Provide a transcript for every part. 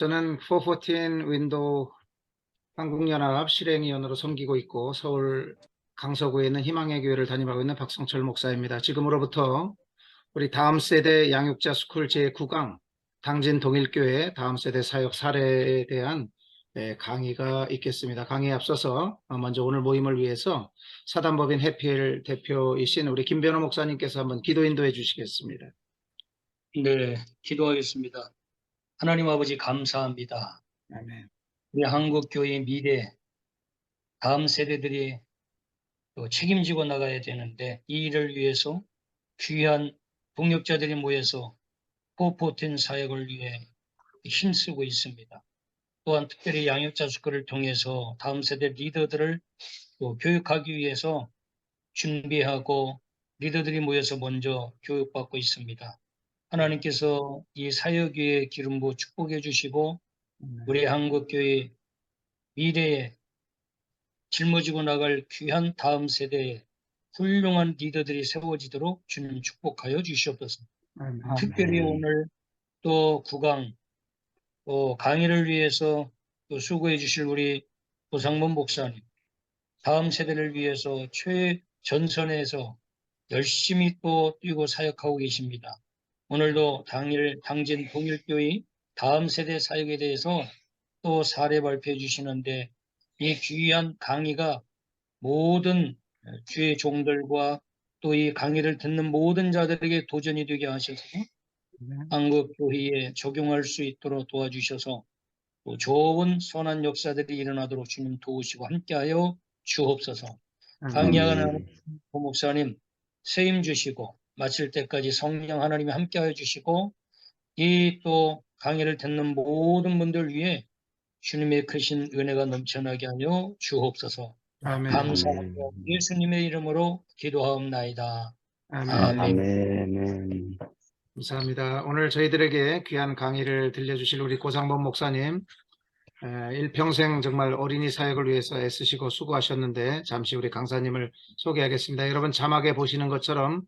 저는 414 윈도우 한국연합 실행위원으로 섬기고 있고 서울 강서구에 있는 희망의 교회를 담임하고 있는 박성철 목사입니다. 지금으로부터 우리 다음 세대 양육자 스쿨 제9강 당진 동일교회 다음 세대 사역 사례에 대한 강의가 있겠습니다. 강의에 앞서서 먼저 오늘 모임을 위해서 사단법인 해피엘 대표이신 우리 김변호 목사님께서 한번 기도 인도해 주시겠습니다. 네, 기도하겠습니다. 하나님 아버지 감사합니다. 아멘. 우리 한국교회의 미래, 다음 세대들이 또 책임지고 나가야 되는데 이 일을 위해서 귀한 동력자들이 모여서 포포텐 사역을 위해 힘쓰고 있습니다. 또한 특별히 양육자 스쿨을 통해서 다음 세대 리더들을 또 교육하기 위해서 준비하고 리더들이 모여서 먼저 교육받고 있습니다. 하나님께서 이 사역 위에 기름 부어 축복해 주시고 우리 한국교회 미래에 짊어지고 나갈 귀한 다음 세대의 훌륭한 리더들이 세워지도록 주님 축복하여 주시옵소서. 특별히 오늘 또 구강 또 강의를 위해서 또 수고해 주실 우리 고상범 목사님, 다음 세대를 위해서 최전선에서 열심히 또 뛰고 사역하고 계십니다. 오늘도 당진 동일교회 다음 세대 사역에 대해서 또 사례 발표해 주시는데 이 귀한 강의가 모든 주의 종들과 또 이 강의를 듣는 모든 자들에게 도전이 되게 하셔서 한국 교회에 적용할 수 있도록 도와주셔서 또 좋은 선한 역사들이 일어나도록 주님 도우시고 함께하여 주옵소서. 강의하는 고 목사님 세임 주시고 마칠 때까지 성령 하나님이 함께하여 주시고 이 또 강의를 듣는 모든 분들 위해 주님의 크신 은혜가 넘쳐나게 하여 주옵소서. 아멘. 감사하며 예수님의 이름으로 기도하옵나이다. 아멘. 아멘. 아멘. 감사합니다. 오늘 저희들에게 귀한 강의를 들려주실 우리 고상범 목사님, 일평생 정말 어린이 사역을 위해서 애쓰시고 수고하셨는데 잠시 우리 강사님을 소개하겠습니다. 여러분 자막에 보시는 것처럼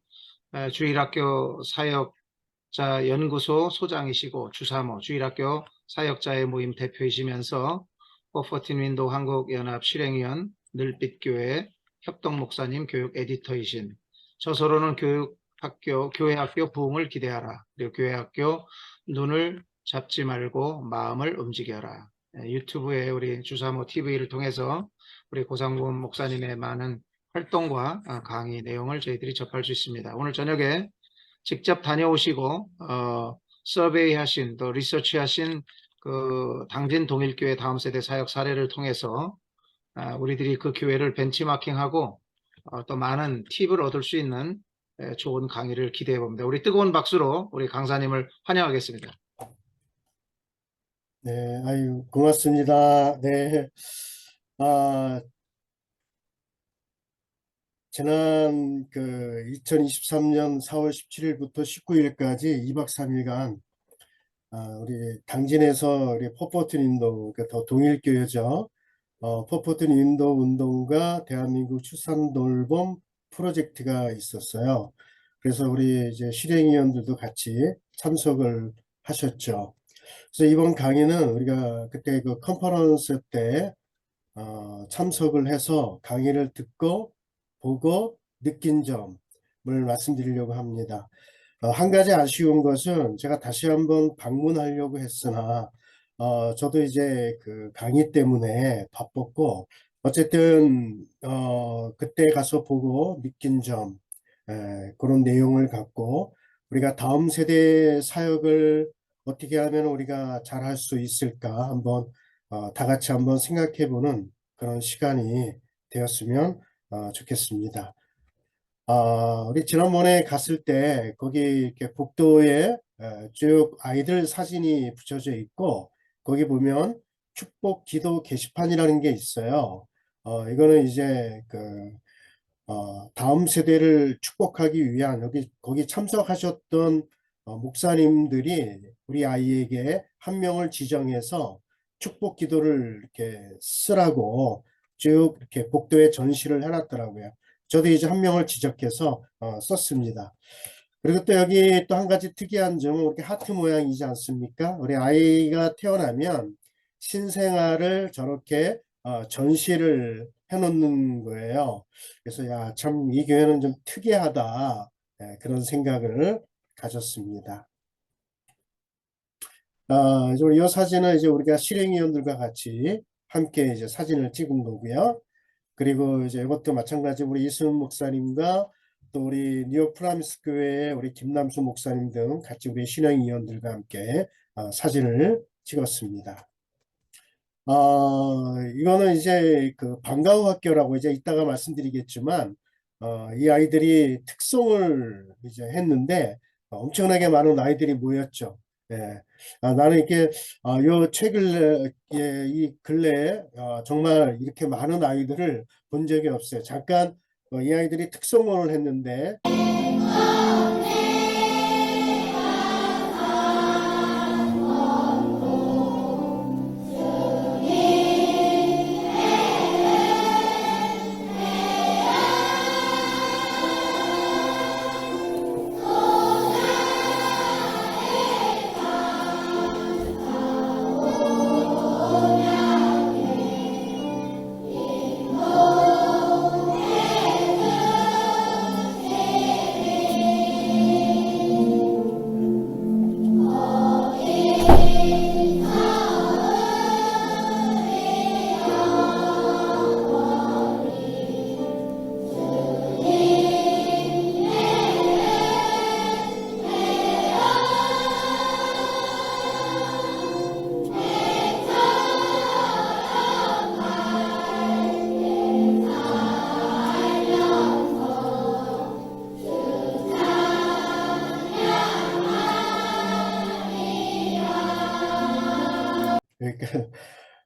주일학교 사역자 연구소 소장이시고 주사모 주일학교 사역자의 모임 대표이시면서 414 윈도우 한국연합 실행위원 늘빛교회 협동목사님 교육 에디터이신 저서로는 교회학교 부흥을 기대하라. 그리고 교회학교 눈을 잡지 말고 마음을 움직여라. 유튜브에 우리 주사모 TV를 통해서 우리 고상범 목사님의 많은 활동과 강의 내용을 저희들이 접할 수 있습니다. 오늘 저녁에 직접 다녀오시고 서베이 하신 또 리서치 하신 그 당진 동일교회 다음 세대 사역 사례를 통해서 우리들이 그 교회를 벤치마킹하고 또 많은 팁을 얻을 수 있는 좋은 강의를 기대해 봅니다. 우리 뜨거운 박수로 우리 강사님을 환영하겠습니다. 네, 아유, 고맙습니다. 네. 지난 2023년 4월 17일부터 19일까지 2박 3일간 우리 당진에서 우리 포포튼 인도, 더 동일교회죠. 포포튼 인도 운동과 대한민국 출산 돌봄 프로젝트가 있었어요. 그래서 우리 이제 실행위원들도 같이 참석을 하셨죠. 그래서 이번 강의는 우리가 그때 그 컨퍼런스 때 참석을 해서 강의를 듣고 보고 느낀 점을 말씀드리려고 합니다. 한 가지 아쉬운 것은 제가 다시 한번 방문하려고 했으나 저도 이제 그 강의 때문에 바빴고 어쨌든 그때 가서 보고 느낀 점 그런 내용을 갖고 우리가 다음 세대 사역을 어떻게 하면 우리가 잘할 수 있을까 한번 다 같이 한번 생각해 보는 그런 시간이 되었으면 좋겠습니다. 우리 지난번에 갔을 때 거기 이렇게 복도에 쭉 아이들 사진이 붙여져 있고 거기 보면 축복 기도 게시판이라는 게 있어요. 이거는 이제 다음 세대를 축복하기 위한 거기 참석하셨던 목사님들이 우리 아이에게 한 명을 지정해서 축복 기도를 이렇게 쓰라고 쭉 이렇게 복도에 전시를 해놨더라고요. 저도 이제 한 명을 지적해서 썼습니다. 그리고 또 여기 또 한 가지 특이한 점은 이렇게 하트 모양이지 않습니까? 우리 아이가 태어나면 신생아를 저렇게 전시를 해놓는 거예요. 그래서 야, 참 이 교회는 좀 특이하다. 그런 생각을 가졌습니다. 이제 이 사진은 이제 우리가 실행위원들과 같이 함께 이제 사진을 찍은 거고요. 그리고 이제 이것도 마찬가지 우리 이승훈 목사님과 또 우리 뉴욕 프라미스 교회의 우리 김남수 목사님 등 같이 우리 신앙위원들과 함께 사진을 찍었습니다. 이거는 이제 그 방과후 학교라고 이제 이따가 말씀드리겠지만 이 아이들이 특송을 이제 했는데 엄청나게 많은 아이들이 모였죠. 예. 나는 이렇게 요 책을 이 근래에 정말 이렇게 많은 아이들을 본 적이 없어요. 잠깐 이 아이들이 특송을 했는데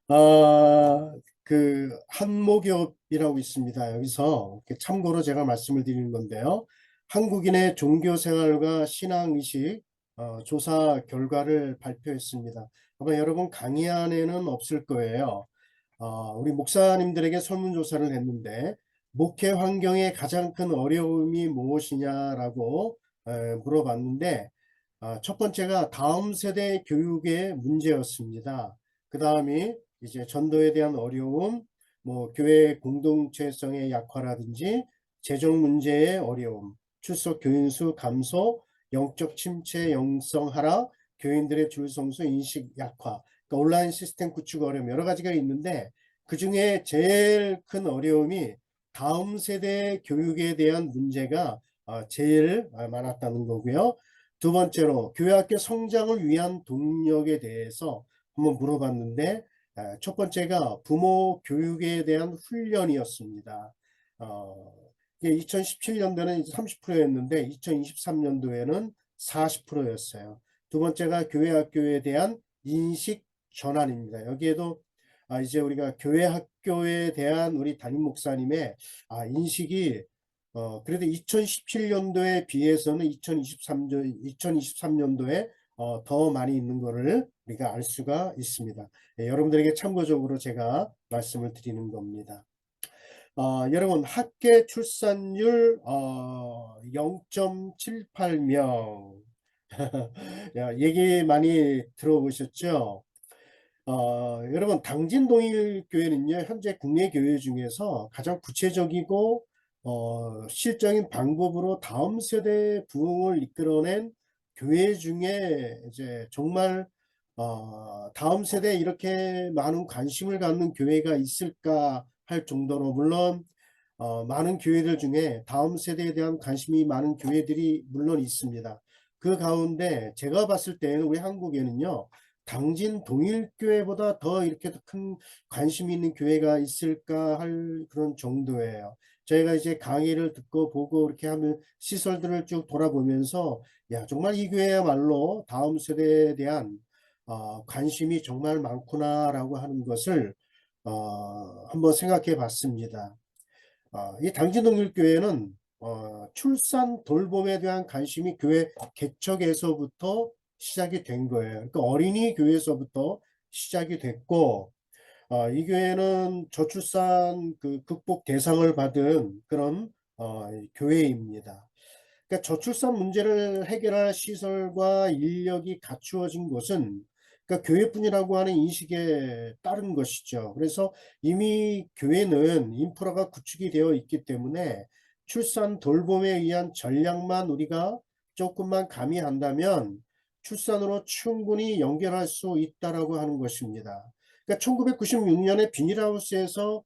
그러니까 그 한목엽이라고 있습니다. 여기서 이렇게 참고로 제가 말씀을 드리는 건데요. 한국인의 종교 생활과 신앙 의식 조사 결과를 발표했습니다. 아마 여러분 강의 안에는 없을 거예요. 우리 목사님들에게 설문조사를 했는데 목회 환경의 가장 큰 어려움이 무엇이냐라고 물어봤는데 첫 번째가 다음 세대 교육의 문제였습니다. 그 다음이 이제 전도에 대한 어려움, 뭐 교회 공동체성의 약화라든지 재정 문제의 어려움, 출석 교인 수 감소, 영적 침체, 영성 하락, 교인들의 줄성수 인식 약화, 그러니까 온라인 시스템 구축 어려움 여러 가지가 있는데 그 중에 제일 큰 어려움이 다음 세대 교육에 대한 문제가 제일 많았다는 거고요. 두 번째로 교회학교 성장을 위한 동력에 대해서 한번 물어봤는데 첫 번째가 부모 교육에 대한 훈련이었습니다. 이게 2017년도에는 30%였는데 2023년도에는 40%였어요. 두 번째가 교회학교에 대한 인식 전환입니다. 여기에도 이제 우리가 교회학교에 대한 우리 담임 목사님의 인식이 그래도 2017년도에 비해서는 2023년도에 더 많이 있는 것을 우리가 알 수가 있습니다. 여러분들에게 참고적으로 제가 말씀을 드리는 겁니다. 여러분 학계 출산율 0.78명 얘기 많이 들어보셨죠? 여러분 당진동일교회는요 현재 국내 교회 중에서 가장 구체적이고 실적인 방법으로 다음 세대 부흥을 이끌어낸 교회 중에 이제 정말 다음 세대에 이렇게 많은 관심을 갖는 교회가 있을까 할 정도로 물론 많은 교회들 중에 다음 세대에 대한 관심이 많은 교회들이 물론 있습니다. 그 가운데 제가 봤을 때는 우리 한국에는요 당진 동일교회보다 더 이렇게 큰 관심이 있는 교회가 있을까 할 그런 정도예요. 저희가 이제 강의를 듣고 보고 이렇게 하면 시설들을 쭉 돌아보면서 야 정말 이 교회야말로 다음 세대에 대한 관심이 정말 많구나라고 하는 것을 한번 생각해 봤습니다. 이 당진동일교회는 출산 돌봄에 대한 관심이 교회 개척에서부터 시작이 된 거예요. 그러니까 어린이 교회에서부터 시작이 됐고 이 교회는 저출산 극복 대상을 받은 그런 교회입니다. 그러니까 저출산 문제를 해결할 시설과 인력이 갖추어진 것은 그러니까 교회뿐이라고 하는 인식에 따른 것이죠. 그래서 이미 교회는 인프라가 구축이 되어 있기 때문에 출산 돌봄에 의한 전략만 우리가 조금만 가미한다면 출산으로 충분히 연결할 수 있다라고 하는 것입니다. 그러니까 1996년에 비닐하우스에서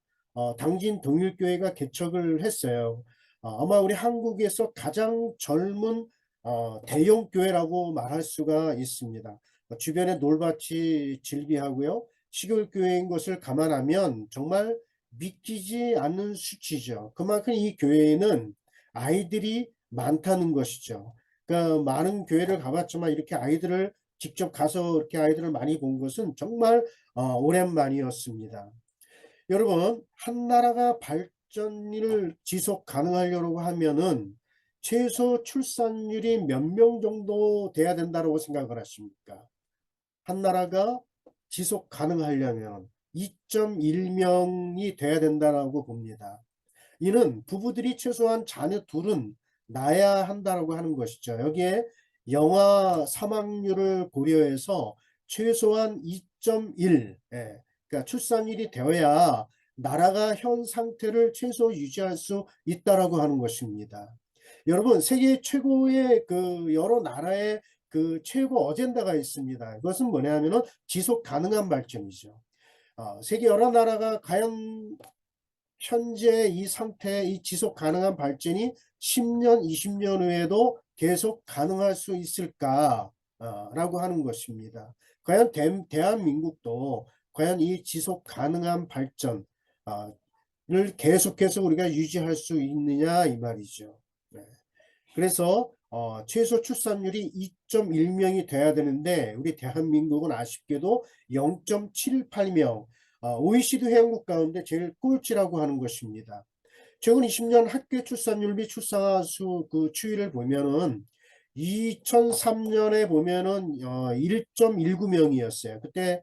당진 동일교회가 개척을 했어요. 아마 우리 한국에서 가장 젊은 대형 교회라고 말할 수가 있습니다. 주변에 놀밭이 즐비하고요. 시골교회인 것을 감안하면 정말 믿기지 않는 수치죠. 그만큼 이 교회에는 아이들이 많다는 것이죠. 그러니까 많은 교회를 가봤지만 이렇게 아이들을 직접 가서 이렇게 아이들을 많이 본 것은 정말 오랜만이었습니다. 여러분, 한 나라가 발전을 지속 가능하려고 하면은 최소 출산율이 몇 명 정도 돼야 된다고 생각을 하십니까? 한 나라가 지속 가능하려면 2.1명이 돼야 된다고 봅니다. 이는 부부들이 최소한 자녀 둘은 낳아야 한다고 하는 것이죠. 여기에 영아 사망률을 고려해서 최소한 2.1, 그러니까 출산율이 되어야 나라가 현 상태를 최소 유지할 수 있다라고 하는 것입니다. 여러분, 세계 최고의 그 여러 나라의 그 최고 어젠다가 있습니다. 그것은 뭐냐면은 지속 가능한 발전이죠. 세계 여러 나라가 과연 현재 이 상태, 이 지속 가능한 발전이 10년, 20년 후에도 계속 가능할 수 있을까? 라고 하는 것입니다. 과연 대한민국도 과연 이 지속 가능한 발전을 계속해서 우리가 유지할 수 있느냐 이 말이죠. 네. 그래서 최소 출산율이 2.1명이 돼야 되는데 우리 대한민국은 아쉽게도 0.78명, OECD 회원국 가운데 제일 꼴찌라고 하는 것입니다. 최근 20년 학교 출산율 및 출산화 수 그 추이를 보면은 2003년에 보면은 1.19명이었어요. 그때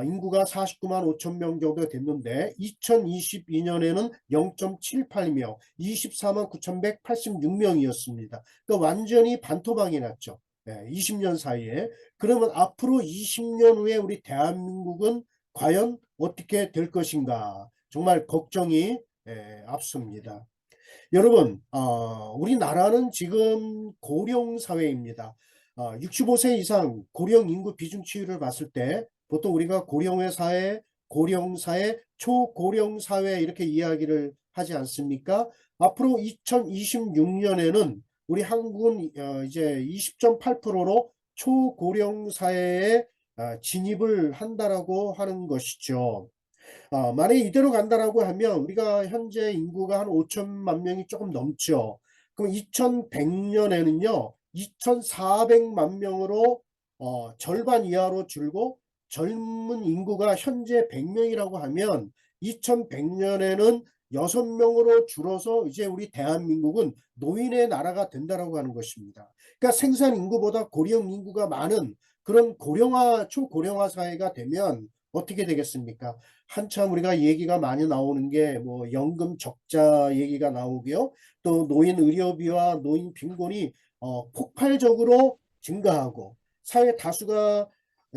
인구가 49만 5천 명 정도 됐는데 2022년에는 0.78명, 24만 9,186명이었습니다. 그러니까 완전히 반토막이 났죠. 20년 사이에. 그러면 앞으로 20년 후에 우리 대한민국은 과연 어떻게 될 것인가? 정말 걱정이 앞섭니다. 여러분, 우리나라는 지금 고령 사회입니다. 65세 이상 고령 인구 비중 치유를 봤을 때 보통 우리가 고령의 사회, 고령 사회, 초고령 사회 이렇게 이야기를 하지 않습니까? 앞으로 2026년에는 우리 한국은 이제 20.8%로 초고령 사회에 진입을 한다라고 하는 것이죠. 만약에 이대로 간다라고 하면 우리가 현재 인구가 한 5천만 명이 조금 넘죠. 그럼 2100년에는요 2400만 명으로 절반 이하로 줄고 젊은 인구가 현재 100명이라고 하면 2100년에는 6명으로 줄어서 이제 우리 대한민국은 노인의 나라가 된다라고 하는 것입니다. 그러니까 생산 인구보다 고령 인구가 많은 그런 고령화, 초고령화 사회가 되면 어떻게 되겠습니까? 한참 우리가 얘기가 많이 나오는 게 뭐 연금 적자 얘기가 나오고요. 또 노인 의료비와 노인 빈곤이 폭발적으로 증가하고 사회 다수가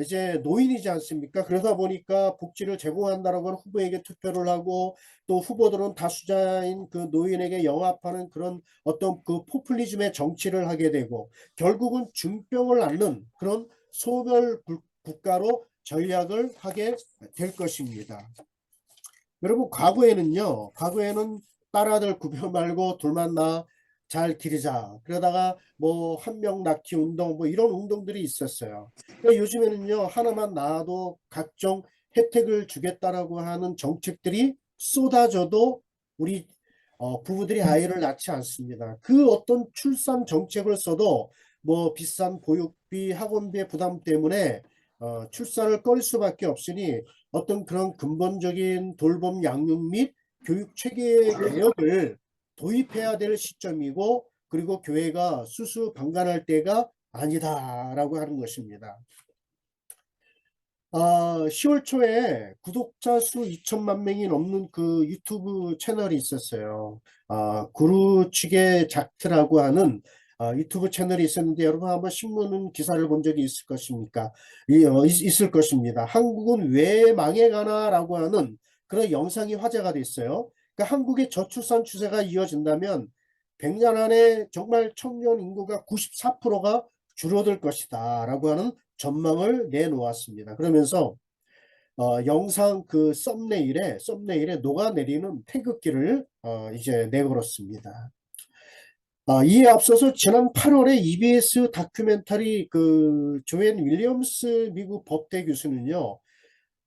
이제 노인이지 않습니까? 그러다 보니까 복지를 제공한다라고 하는 후보에게 투표를 하고 또 후보들은 다수자인 그 노인에게 영합하는 그런 어떤 그 포퓰리즘의 정치를 하게 되고 결국은 중병을 앓는 그런 소멸 국가로 전략을 하게 될 것입니다. 여러분 과거에는 딸아들 구별 말고 둘만 낳아 잘 기르자 그러다가 뭐 한 명 낳기 운동 뭐 이런 운동들이 있었어요. 그러니까 요즘에는요 하나만 낳아도 각종 혜택을 주겠다라고 하는 정책들이 쏟아져도 우리 부부들이 아이를 낳지 않습니다. 그 어떤 출산 정책을 써도 뭐 비싼 보육비 학원비의 부담 때문에 출산을 꺼릴 수밖에 없으니 어떤 그런 근본적인 돌봄 양육 및 교육 체계 개혁을 도입해야 될 시점이고 그리고 교회가 수수방관할 때가 아니다라고 하는 것입니다. 10월 초에 구독자 수 2천만 명이 넘는 그 유튜브 채널이 있었어요. 구루 취계 작트라고 하는 유튜브 채널이 있었는데 여러분 한번 신문 기사를 본 적이 있을 것입니까? 있을 것입니다. 한국은 왜 망해가나라고 하는 그런 영상이 화제가 됐어요. 그러니까 한국의 저출산 추세가 이어진다면 100년 안에 정말 청년 인구가 94%가 줄어들 것이다 라고 하는 전망을 내놓았습니다. 그러면서 영상 그 썸네일에 녹아내리는 태극기를 이제 내걸었습니다. 이에 앞서서 지난 8월에 EBS 다큐멘터리 그 조앤 윌리엄스 미국 법대 교수는요,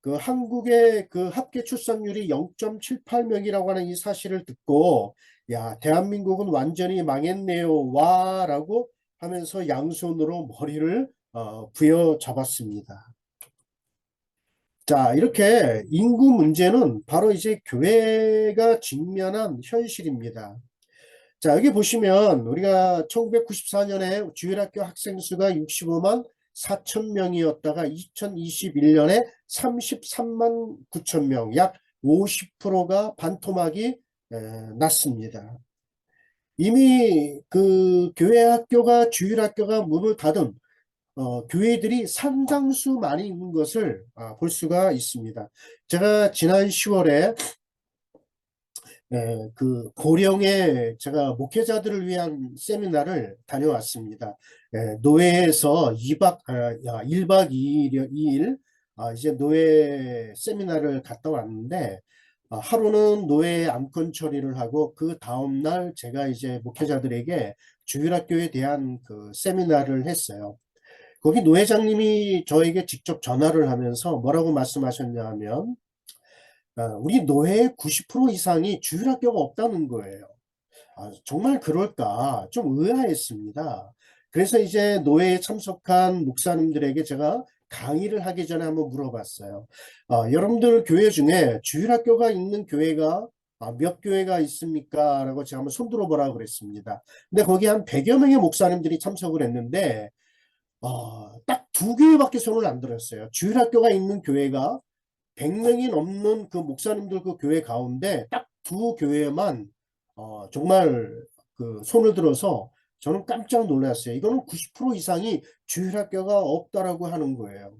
그 한국의 그 합계 출산율이 0.78명이라고 하는 이 사실을 듣고, 야, 대한민국은 완전히 망했네요, 와라고 하면서 양손으로 머리를 부여잡았습니다. 자, 이렇게 인구 문제는 바로 이제 교회가 직면한 현실입니다. 자, 여기 보시면 우리가 1994년에 주일학교 학생 수가 65만 4천 명이었다가 2021년에 33만 9천 명, 약 50%가 반토막이 났습니다. 이미 그 교회 학교가 주일학교가 문을 닫은 교회들이 상당수 많이 있는 것을 볼 수가 있습니다. 제가 지난 10월에 그 고령의 제가 목회자들을 위한 세미나를 다녀왔습니다. 노회에서 1박 2일 이제 노회 세미나를 갔다 왔는데 하루는 노회 안건 처리를 하고 그 다음날 제가 이제 목회자들에게 주일학교에 대한 그 세미나를 했어요. 거기 노회장님이 저에게 직접 전화를 하면서 뭐라고 말씀하셨냐 하면 우리 노회의 90% 이상이 주일학교가 없다는 거예요. 정말 그럴까 좀 의아했습니다. 그래서 이제 노회에 참석한 목사님들에게 제가 강의를 하기 전에 한번 물어봤어요. 여러분들 교회 중에 주일학교가 있는 교회가 몇 교회가 있습니까? 라고 제가 한번 손 들어보라고 그랬습니다. 근데 거기 한 100여 명의 목사님들이 참석을 했는데 딱 2교회밖에 손을 안 들었어요. 주일학교가 있는 교회가 100명이 넘는 그 목사님들 그 교회 가운데 딱 2교회만 정말 그 손을 들어서 저는 깜짝 놀랐어요. 이거는 90% 이상이 주일학교가 없다라고 하는 거예요.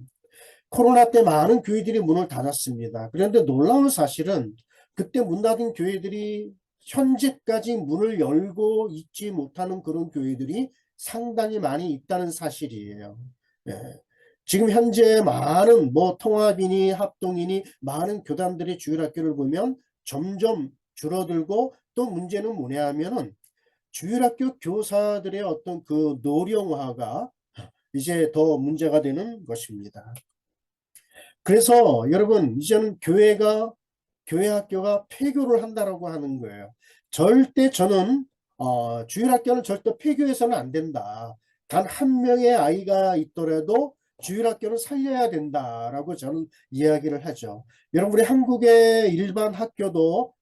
코로나 때 많은 교회들이 문을 닫았습니다. 그런데 놀라운 사실은 그때 문 닫은 교회들이 현재까지 문을 열고 있지 못하는 그런 교회들이 상당히 많이 있다는 사실이에요. 예. 지금 현재 많은 뭐 통합이니 합동이니 많은 교단들의 주일학교를 보면 점점 줄어들고 또 문제는 뭐냐 하면은 주일학교 교사들의 어떤 그 노령화가 이제 더 문제가 되는 것입니다. 그래서 여러분 이제는 교회 학교가 폐교를 한다라고 하는 거예요. 절대 저는 주일학교는 절대 폐교해서는 안 된다. 단 한 명의 아이가 있더라도 주일학교는 살려야 된다라고 저는 이야기를 하죠. 여러분 우리 한국의 일반 학교도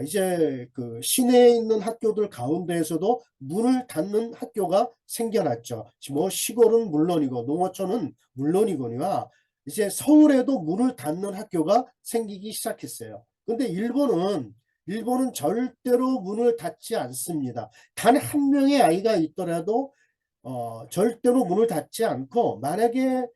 이제 그 시내에 있는 학교들 가운데에서도 문을 닫는 학교가 생겨났죠. 뭐 시골은 물론이고 농어촌은 물론이거니와 이제 서울에도 문을 닫는 학교가 생기기 시작했어요. 근데 일본은 절대로 문을 닫지 않습니다. 단 한 명의 아이가 있더라도 절대로 문을 닫지 않고 만약에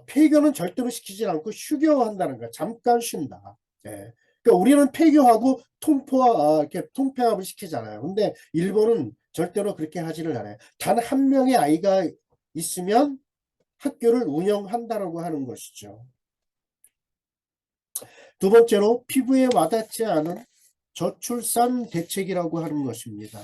폐교는 절대로 시키지 않고 휴교한다는 거야. 잠깐 쉰다. 예. 그러니까 우리는 폐교하고 이렇게 통폐합을 시키잖아요. 근데 일본은 절대로 그렇게 하지를 않아요. 단 한 명의 아이가 있으면 학교를 운영한다라고 하는 것이죠. 두 번째로 피부에 와닿지 않은 저출산 대책이라고 하는 것입니다.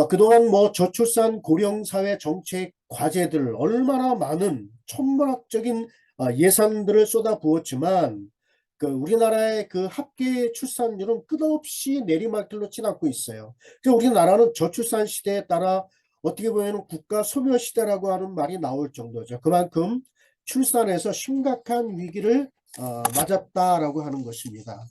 그동안 뭐 저출산 고령사회 정책 과제들 얼마나 많은 천문학적인 예산들을 쏟아부었지만 그 우리나라의 그 합계 출산율은 끝없이 내리막길로 치닫고 있어요. 그래서 우리나라는 저출산 시대에 따라 어떻게 보면 국가 소멸 시대라고 하는 말이 나올 정도죠. 그만큼 출산에서 심각한 위기를 맞았다라고 하는 것입니다.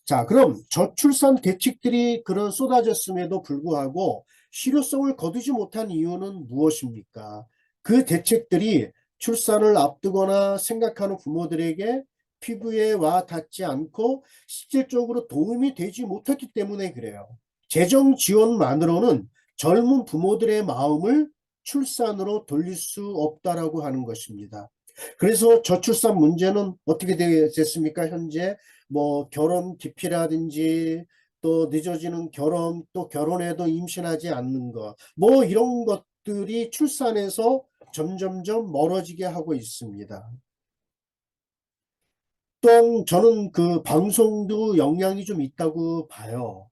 자, 그럼 저출산 대책들이 그런 쏟아졌음에도 불구하고 실효성을 거두지 못한 이유는 무엇입니까? 그 대책들이 출산을 앞두거나 생각하는 부모들에게 피부에 와 닿지 않고 실질적으로 도움이 되지 못했기 때문에 그래요. 재정 지원만으로는 젊은 부모들의 마음을 출산으로 돌릴 수 없다라고 하는 것입니다. 그래서 저출산 문제는 어떻게 됐습니까? 현재 뭐 결혼 기피라든지 또 늦어지는 결혼, 또 결혼해도 임신하지 않는 것, 뭐 이런 것들이 출산에서 점점점 멀어지게 하고 있습니다. 또한 저는 그 방송도 영향이 좀 있다고 봐요.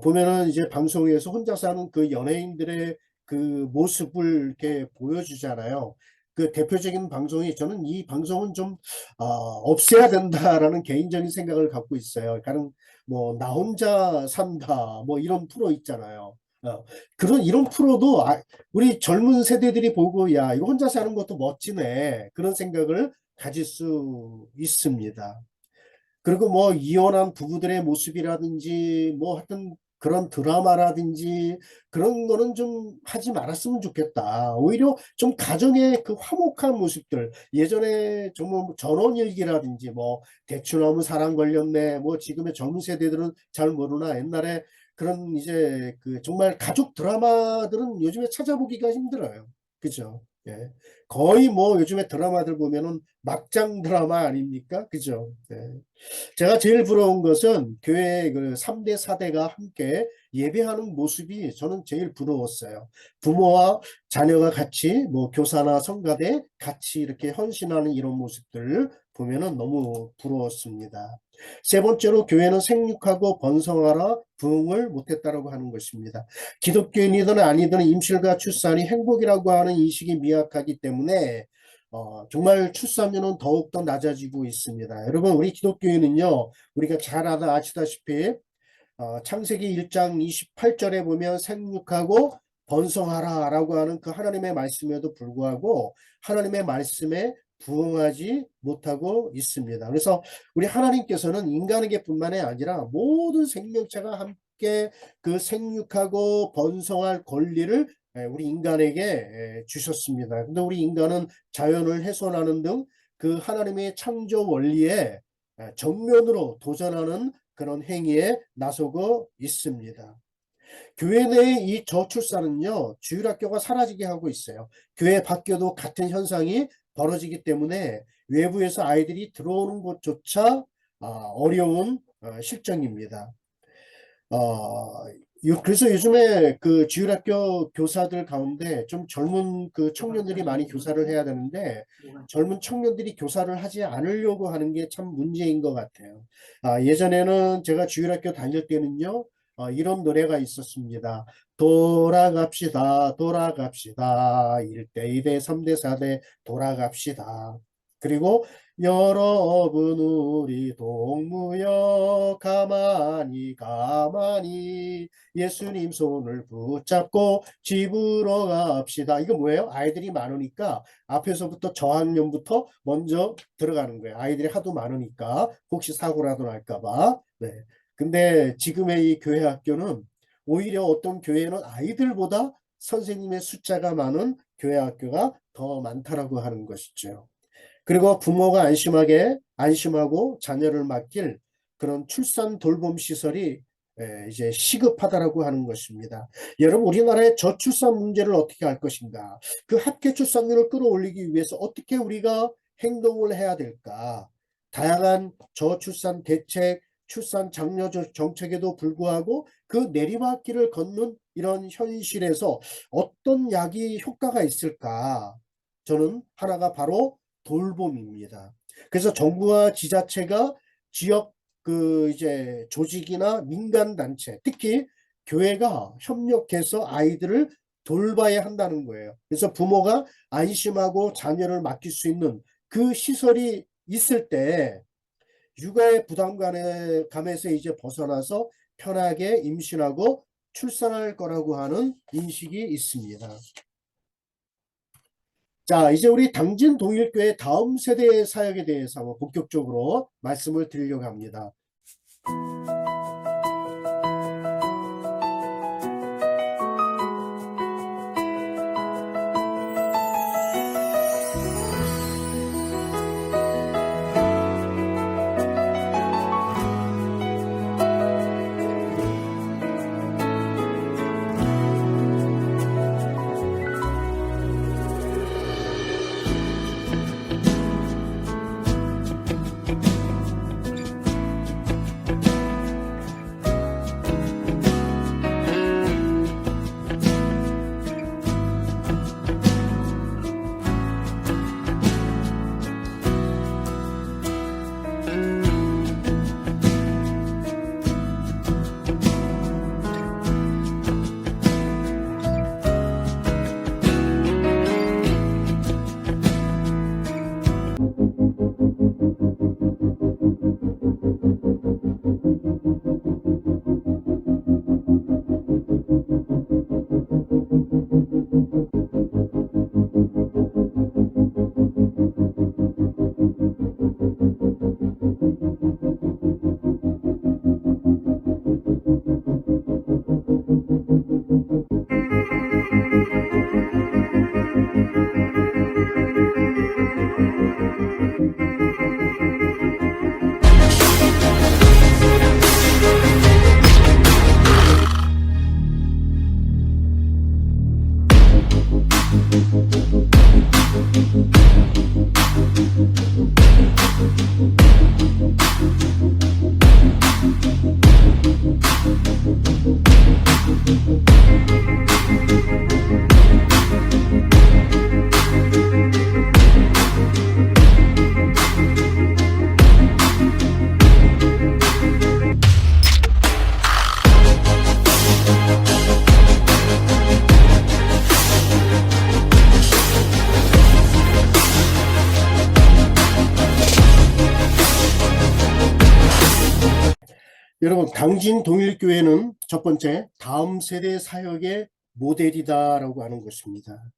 보면은 이제 방송에서 혼자 사는 그 연예인들의 그 모습을 이렇게 보여주잖아요. 그 대표적인 방송이, 저는 이 방송은 좀 없애야 된다라는 개인적인 생각을 갖고 있어요. 그러니까 뭐 나 혼자 산다 뭐 이런 프로 있잖아요. 그런 이런 프로도 우리 젊은 세대들이 보고 야 이거 혼자 사는 것도 멋지네 그런 생각을 가질 수 있습니다. 그리고 뭐 이혼한 부부들의 모습이라든지 뭐 하여튼 그런 드라마라든지 그런 거는 좀 하지 말았으면 좋겠다. 오히려 좀 가정의 그 화목한 모습들, 예전에 정말 전원일기라든지 뭐 대추나무 사랑 걸렸네 뭐 지금의 젊은 세대들은 잘 모르나 옛날에 그런 이제 그 정말 가족 드라마들은 요즘에 찾아보기가 힘들어요. 그죠? 예. 거의 뭐 요즘에 드라마들 보면은 막장 드라마 아닙니까? 그죠? 예. 제가 제일 부러운 것은 교회 그 3대 4대가 함께 예배하는 모습이 저는 제일 부러웠어요. 부모와 자녀가 같이 뭐 교사나 성가대 같이 이렇게 헌신하는 이런 모습들을 보면은 너무 부러웠습니다. 세 번째로 교회는 생육하고 번성하라 부흥을 못했다라고 하는 것입니다. 기독교인이든 아니든 임실과 출산이 행복이라고 하는 인식이 미약하기 때문에 정말 출산율은 더욱더 낮아지고 있습니다. 여러분, 우리 기독교인은요, 우리가 잘 아시다시피 창세기 1장 28절에 보면 생육하고 번성하라 라고 하는 그 하나님의 말씀에도 불구하고 하나님의 말씀에 부응하지 못하고 있습니다. 그래서 우리 하나님께서는 인간에게 뿐만이 아니라 모든 생명체가 함께 그 생육하고 번성할 권리를 우리 인간에게 주셨습니다. 근데 우리 인간은 자연을 훼손하는 등 그 하나님의 창조 원리에 정면으로 도전하는 그런 행위에 나서고 있습니다. 교회 내의 이 저출산은요, 주일학교가 사라지게 하고 있어요. 교회 밖에도 같은 현상이 벌어지기 때문에 외부에서 아이들이 들어오는 것조차 어려운 실정입니다. 그래서 요즘에 그 주일학교 교사들 가운데 좀 젊은 그 청년들이 많이 교사를 해야 되는데 젊은 청년들이 교사를 하지 않으려고 하는 게 참 문제인 것 같아요. 예전에는 제가 주일학교 다닐 때는요, 이런 노래가 있었습니다. 돌아갑시다, 돌아갑시다. 1대, 2대, 3대, 4대 돌아갑시다. 그리고 여러분 우리 동무여 가만히 가만히 예수님 손을 붙잡고 집으로 갑시다. 이거 뭐예요? 아이들이 많으니까 앞에서부터 저학년부터 먼저 들어가는 거예요. 아이들이 하도 많으니까 혹시 사고라도 날까 봐. 네. 근데 지금의 이 교회 학교는 오히려 어떤 교회는 아이들보다 선생님의 숫자가 많은 교회 학교가 더 많다라고 하는 것이죠. 그리고 부모가 안심하고 자녀를 맡길 그런 출산 돌봄 시설이 이제 시급하다라고 하는 것입니다. 여러분, 우리나라의 저출산 문제를 어떻게 할 것인가? 그 합계 출산율을 끌어올리기 위해서 어떻게 우리가 행동을 해야 될까? 다양한 저출산 대책, 출산 장려 정책에도 불구하고 그 내리막길을 걷는 이런 현실에서 어떤 약이 효과가 있을까? 저는 하나가 바로 돌봄입니다. 그래서 정부와 지자체가 지역 그 이제 조직이나 민간 단체, 특히 교회가 협력해서 아이들을 돌봐야 한다는 거예요. 그래서 부모가 안심하고 자녀를 맡길 수 있는 그 시설이 있을 때 육아의 부담감에서 이제 벗어나서 편하게 임신하고 출산할 거라고 하는 인식이 있습니다. 자, 이제 우리 당진 동일교회 다음 세대의 사역에 대해서 한번 본격적으로 말씀을 드리려고 합니다. 여러분, 당진 동일교회는 첫 번째, 다음 세대 사역의 모델이다라고 하는 것입니다.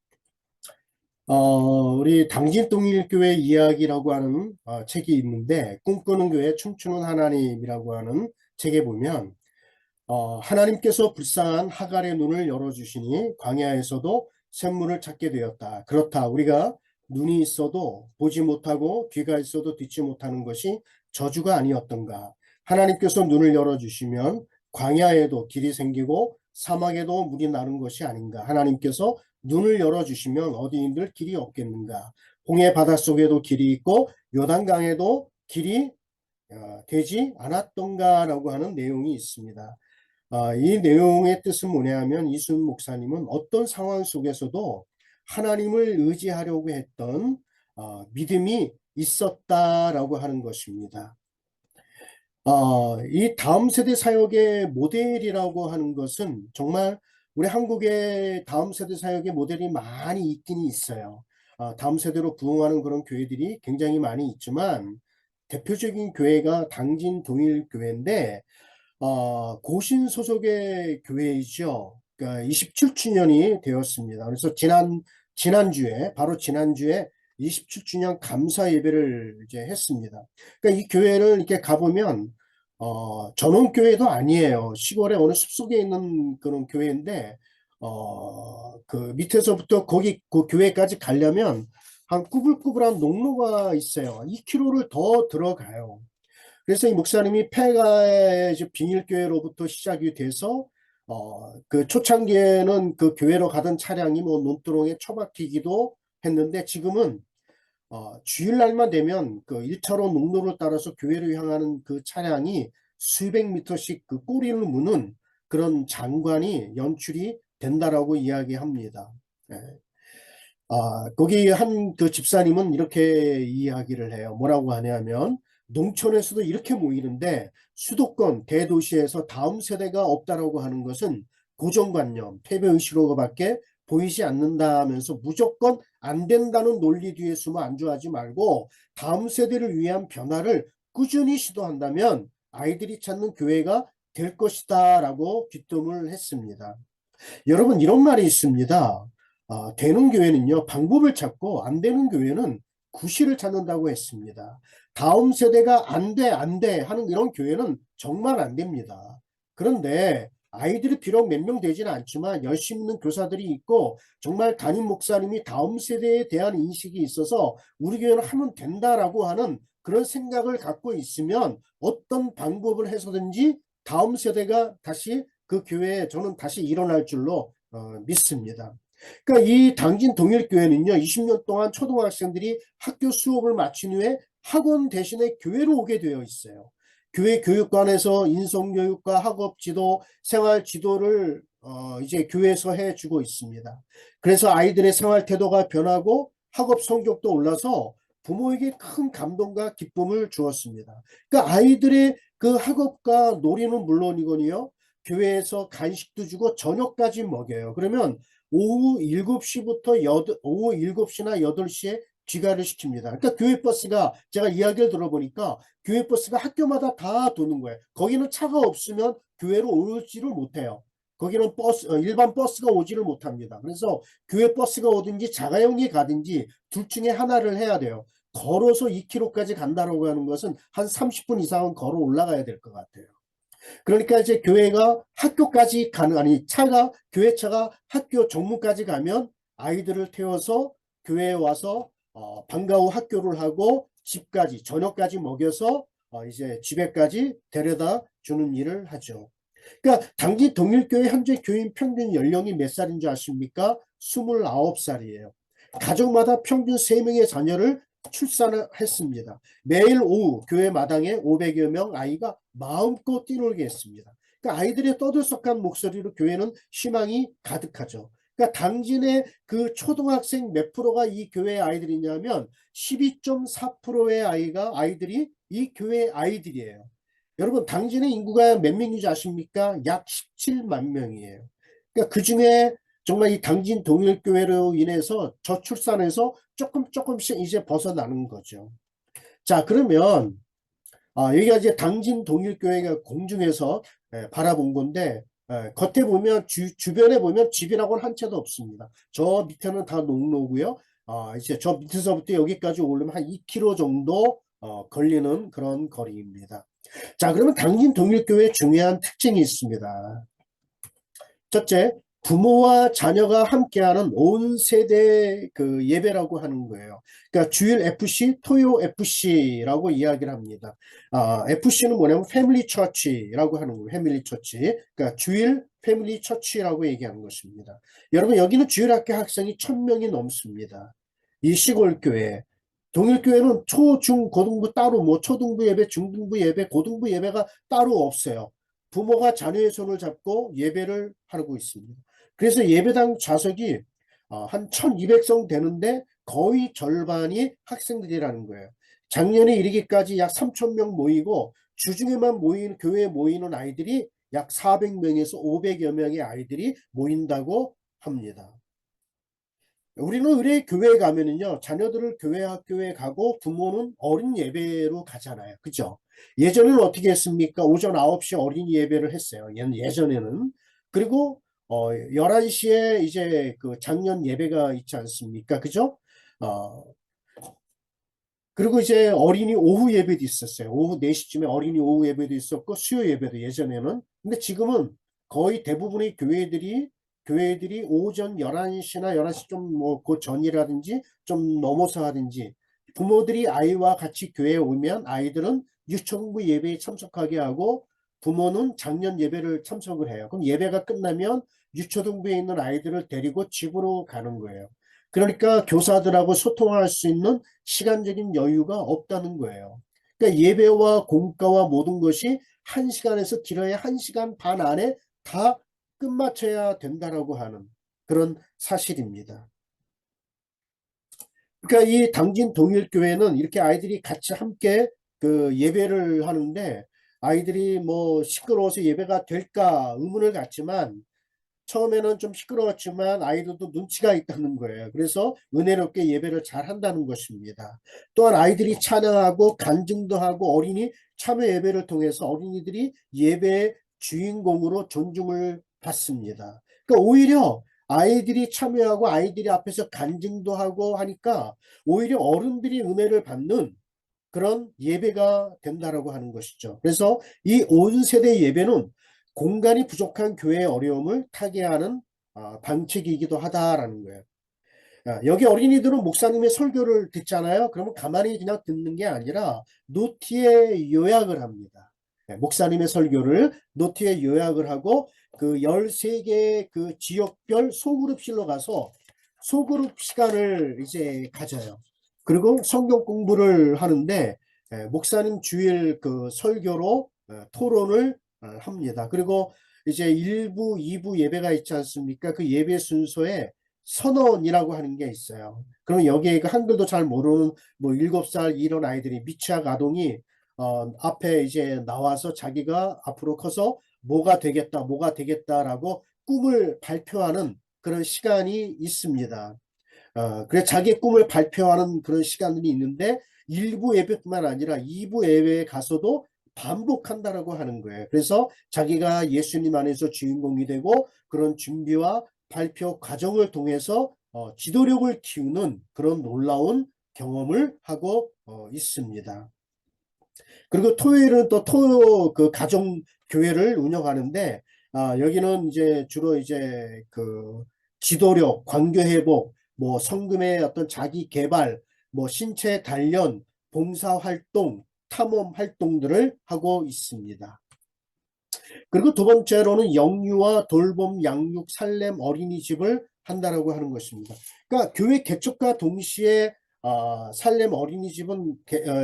우리 당진 동일교회 이야기라고 하는 책이 있는데, 꿈꾸는 교회 춤추는 하나님이라고 하는 책에 보면 하나님께서 불쌍한 하갈의 눈을 열어주시니 광야에서도 샘물을 찾게 되었다. 그렇다. 우리가 눈이 있어도 보지 못하고 귀가 있어도 듣지 못하는 것이 저주가 아니었던가. 하나님께서 눈을 열어주시면 광야에도 길이 생기고 사막에도 물이 나는 것이 아닌가. 하나님께서 눈을 열어주시면 어디인들 길이 없겠는가. 홍해 바닷속에도 길이 있고 요단강에도 길이 되지 않았던가라고 하는 내용이 있습니다. 이 내용의 뜻은 뭐냐면 이순 목사님은 어떤 상황 속에서도 하나님을 의지하려고 했던 믿음이 있었다라고 하는 것입니다. 이 다음 세대 사역의 모델이라고 하는 것은 정말 우리 한국의 다음 세대 사역의 모델이 많이 있긴 있어요. 다음 세대로 부흥하는 그런 교회들이 굉장히 많이 있지만 대표적인 교회가 당진 동일교회인데 고신 소속의 교회이죠. 그러니까 27주년이 되었습니다. 그래서 바로 지난주에 27주년 감사 예배를 이제 했습니다. 그러니까 이 교회를 이렇게 가보면 전원교회도 아니에요. 시골에 어느 숲속에 있는 그런 교회인데 그 밑에서부터 거기 그 교회까지 가려면 한 꾸불꾸불한 농로가 있어요. 2km를 더 들어가요. 그래서 이 목사님이 폐가의 빙일교회로부터 시작이 돼서 그 초창기에는 그 교회로 가던 차량이 뭐 논두렁에 처박히기도 했는데 지금은 주일날만 되면 그 1차로 농로를 따라서 교회를 향하는 그 차량이 수백 미터씩 그 꼬리를 무는 그런 장관이 연출이 된다라고 이야기합니다. 예. 거기 한 그 집사님은 이렇게 이야기를 해요. 뭐라고 하냐면 농촌에서도 이렇게 모이는데 수도권 대도시에서 다음 세대가 없다라고 하는 것은 고정관념, 패배의식으로밖에 보이지 않는다 하면서 무조건 안 된다는 논리 뒤에 숨어 안주하지 말고 다음 세대를 위한 변화를 꾸준히 시도한다면 아이들이 찾는 교회가 될 것이다 라고 귀뜸을 했습니다. 여러분, 이런 말이 있습니다. 되는 교회는요, 방법을 찾고 안 되는 교회는 구실을 찾는다고 했습니다. 다음 세대가 안 돼 하는 이런 교회는 정말 안 됩니다. 그런데 아이들이 비록 몇 명 되지는 않지만 열심히 있는 교사들이 있고 정말 담임 목사님이 다음 세대에 대한 인식이 있어서 우리 교회는 하면 된다라고 하는 그런 생각을 갖고 있으면 어떤 방법을 해서든지 다음 세대가 다시 그 교회에 저는 다시 일어날 줄로 믿습니다. 그러니까 이 당진 동일교회는요, 20년 동안 초등학생들이 학교 수업을 마친 후에 학원 대신에 교회로 오게 되어 있어요. 교회 교육관에서 인성교육과 학업지도, 생활지도를 이제 교회에서 해주고 있습니다. 그래서 아이들의 생활 태도가 변하고 학업 성적도 올라서 부모에게 큰 감동과 기쁨을 주었습니다. 그러니까 아이들의 그 학업과 놀이는 물론이거니요, 교회에서 간식도 주고 저녁까지 먹여요. 그러면 오후 7시부터 오후 7시나 8시에 귀가를 시킵니다. 그러니까 교회 버스가 제가 이야기를 들어보니까 교회 버스가 학교마다 다 도는 거예요. 거기는 차가 없으면 교회로 오지를 못해요. 거기는 일반 버스가 오지를 못합니다. 그래서 교회 버스가 오든지 자가용이 가든지 둘 중에 하나를 해야 돼요. 걸어서 2km까지 간다라고 하는 것은 한 30분 이상은 걸어 올라가야 될 것 같아요. 그러니까 이제 교회가 학교까지 가는, 아니 교회 차가 학교 정문까지 가면 아이들을 태워서 교회에 와서 방과 후 학교를 하고 집까지 저녁까지 먹여서 이제 집에까지 데려다 주는 일을 하죠. 그러니까 당진 동일교회 현재 교인 평균 연령이 몇 살인 줄 아십니까? 29살이에요. 가족마다 평균 3명의 자녀를 출산을 했습니다. 매일 오후 교회 마당에 500여 명 아이가 마음껏 뛰놀게 했습니다. 그러니까 아이들의 떠들썩한 목소리로 교회는 희망이 가득하죠. 그러니까 당진의 그 초등학생 몇 프로가 이 교회 아이들이냐면 12.4%의 아이들이 이 교회 아이들이에요. 여러분, 당진의 인구가 몇 명인지 아십니까? 약 17만 명이에요. 그러니까 그 중에 정말 이 당진 동일교회로 인해서 저출산에서 조금씩 이제 벗어나는 거죠. 자, 그러면 여기가 이제 당진 동일교회가 공중에서 바라본 건데, 겉에 보면 주변에 보면 집이라고는 한 채도 없습니다. 저 밑에는 다 농로고요. 이제 저 밑에서부터 여기까지 오려면 한 2km 정도 걸리는 그런 거리입니다. 자, 그러면 당진 동일교회의 중요한 특징이 있습니다. 첫째, 부모와 자녀가 함께하는 온 세대 그 예배라고 하는 거예요. 그러니까 주일 FC, 토요 FC라고 이야기를 합니다. FC는 뭐냐면 패밀리 처치라고 하는 거예요. 패밀리 처치. 그러니까 주일 패밀리 처치라고 얘기하는 것입니다. 여러분, 여기는 주일 학교 학생이 1000명이 넘습니다. 이 시골 교회. 동일교회는 초, 중, 고등부 따로 뭐 초등부 예배, 중등부 예배, 고등부 예배가 따로 없어요. 부모가 자녀의 손을 잡고 예배를 하고 있습니다. 그래서 예배당 좌석이 한 1200석 되는데 거의 절반이 학생들이라는 거예요. 작년에 이르기까지 약 3000명 모이고 주중에만 모이는 교회에 모이는 아이들이 약 400명에서 500여 명의 아이들이 모인다고 합니다. 우리는 의뢰 교회에 가면은요, 자녀들을 교회 학교에 가고 부모는 어린 예배로 가잖아요. 그죠? 예전에는 어떻게 했습니까? 오전 9시 어린 예배를 했어요. 예전에는. 그리고 11시에 이제 그 작년 예배가 있지 않습니까? 그죠? 어, 그리고 이제 어린이 오후 예배도 있었어요. 오후 4시쯤에 어린이 오후 예배도 있었고 수요 예배도 예전에는. 근데 지금은 거의 대부분의 교회들이 오전 11시나 11시 좀 뭐 그 전이라든지 좀 넘어서 하든지 부모들이 아이와 같이 교회에 오면 아이들은 유초등부 예배에 참석하게 하고 부모는 작년 예배를 참석을 해요. 그럼 예배가 끝나면 유초등부에 있는 아이들을 데리고 집으로 가는 거예요. 그러니까 교사들하고 소통할 수 있는 시간적인 여유가 없다는 거예요. 그러니까 예배와 공과와 모든 것이 1시간에서 길어야 1시간 반 안에 다 끝마쳐야 된다라고 하는 그런 사실입니다. 그러니까 이 당진 동일교회는 이렇게 아이들이 같이 함께 그 예배를 하는데 아이들이 뭐 시끄러워서 예배가 될까 의문을 갖지만 처음에는 좀 시끄러웠지만 아이들도 눈치가 있다는 거예요. 그래서 은혜롭게 예배를 잘 한다는 것입니다. 또한 아이들이 찬양하고 간증도 하고 어린이 참여 예배를 통해서 어린이들이 예배의 주인공으로 존중을 받습니다. 그러니까 오히려 아이들이 참여하고 아이들이 앞에서 간증도 하고 하니까 오히려 어른들이 은혜를 받는 그런 예배가 된다라고 하는 것이죠. 그래서 이 온 세대 예배는 공간이 부족한 교회의 어려움을 타개하는 방책이기도 하다라는 거예요. 여기 어린이들은 목사님의 설교를 듣잖아요. 그러면 가만히 그냥 듣는 게 아니라 노트에 요약을 합니다. 목사님의 설교를 노트에 요약을 하고 그 13개 그 지역별 소그룹실로 가서 소그룹 시간을 이제 가져요. 그리고 성경 공부를 하는데 목사님 주일 그 설교로 토론을 합니다. 그리고 이제 1부, 2부 예배가 있지 않습니까? 그 예배 순서에 선언이라고 하는 게 있어요. 그럼 여기에 그 한글도 잘 모르는 뭐 7살 이런 아이들이 미취학 아동이 앞에 이제 나와서 자기가 앞으로 커서 뭐가 되겠다라고 꿈을 발표하는 그런 시간이 있습니다. 그래서 자기의 꿈을 발표하는 그런 시간들이 있는데 1부 예배뿐만 아니라 2부 예배에 가서도 반복한다라고 하는 거예요. 그래서 자기가 예수님 안에서 주인공이 되고 그런 준비와 발표 과정을 통해서 지도력을 키우는 그런 놀라운 경험을 하고 있습니다. 그리고 토요일은 또 토요 그 가정 교회를 운영하는데 여기는 이제 주로 이제 그 지도력, 관계 회복, 뭐 성금의 어떤 자기 개발, 뭐 신체 단련, 봉사 활동, 탐험 활동들을 하고 있습니다. 그리고 두 번째로는 영유아 돌봄 양육 살렘 어린이집을 한다라고 하는 것입니다. 그러니까 교회 개척과 동시에 살렘 어린이집은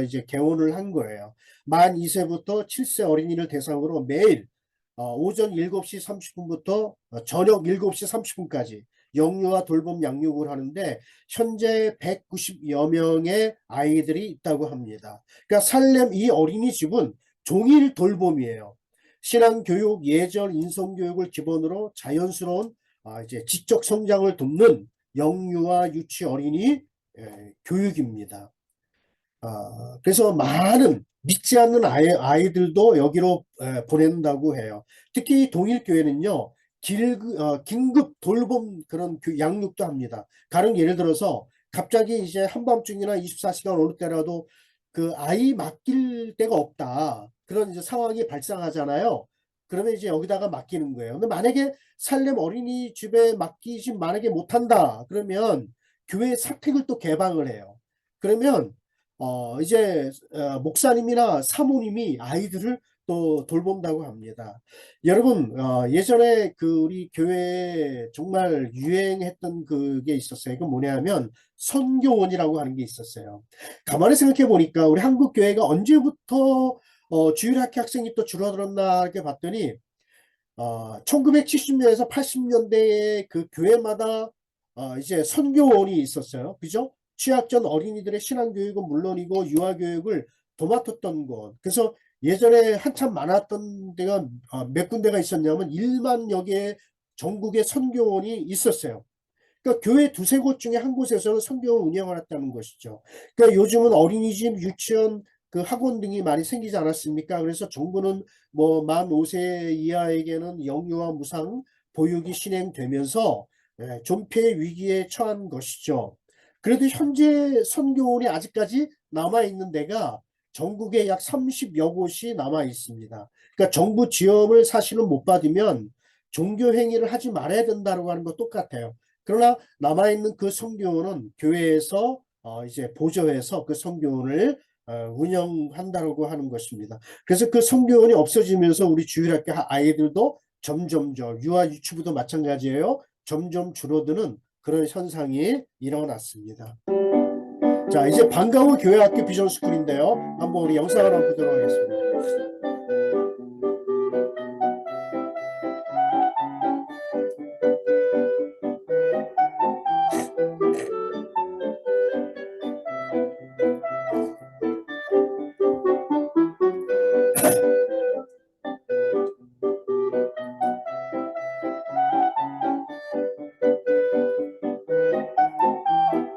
이제 개원을 한 거예요. 만 2세부터 7세 어린이를 대상으로 매일 오전 7시 30분부터 저녁 7시 30분까지 영유아 돌봄 양육을 하는데 현재 190여 명의 아이들이 있다고 합니다. 그러니까 살렘 이 어린이집은 종일 돌봄이에요. 신앙교육, 예절, 인성교육을 기본으로 자연스러운 이제 지적 성장을 돕는 영유아 유치 어린이 교육입니다. 그래서 많은 믿지 않는 아이들도 여기로 보낸다고 해요. 특히 동일교회는요, 긴급 돌봄 그런 양육도 합니다. 가령 예를 들어서 갑자기 이제 한밤중이나 24시간 어느 때라도 그 아이 맡길 데가 없다. 그런 이제 상황이 발생하잖아요. 그러면 이제 여기다가 맡기는 거예요. 근데 만약에 살렘 어린이집에 맡기지 만약에 못한다. 그러면 교회 사택을 또 개방을 해요. 그러면 이제 목사님이나 사모님이 아이들을 또 돌본다고 합니다. 여러분, 예전에 그 우리 교회에 정말 유행했던 그게 있었어요. 그 뭐냐면 선교원이라고 하는 게 있었어요. 가만히 생각해 보니까 우리 한국 교회가 언제부터 주일학교 학생이 또 줄어들었나 이렇게 봤더니 1970년에서 80년대에 그 교회마다 이제 선교원이 있었어요. 그죠? 취약전 어린이들의 신앙교육은 물론이고 유아교육을 도맡았던 곳. 그래서 예전에 한참 많았던 데가 몇 군데가 있었냐면 1만여 개의 전국에 선교원이 있었어요. 그러니까 교회 두세 곳 중에 한 곳에서는 선교원 운영을 했다는 것이죠. 그러니까 요즘은 어린이집, 유치원, 그 학원 등이 많이 생기지 않았습니까? 그래서 정부는 뭐 만 5세 이하에게는 영유아 무상 보육이 실행되면서 존폐 위기에 처한 것이죠. 그래도 현재 선교원이 아직까지 남아 있는 데가 전국에 약 30여 곳이 남아 있습니다. 그러니까 정부 지원을 사실은 못 받으면 종교 행위를 하지 말아야 된다고 하는 거 똑같아요. 그러나 남아있는 그 선교원은 교회에서 이제 보조해서 그 선교원을 운영한다고 하는 것입니다. 그래서 그 선교원이 없어지면서 우리 주일학교 아이들도 점점 유아 유치부도 마찬가지예요. 점점 줄어드는 그런 현상이 일어났습니다. 자, 이제 반가워 교회학교 비전스쿨인데요. 한번 우리 영상을 한번 보도록 하겠습니다.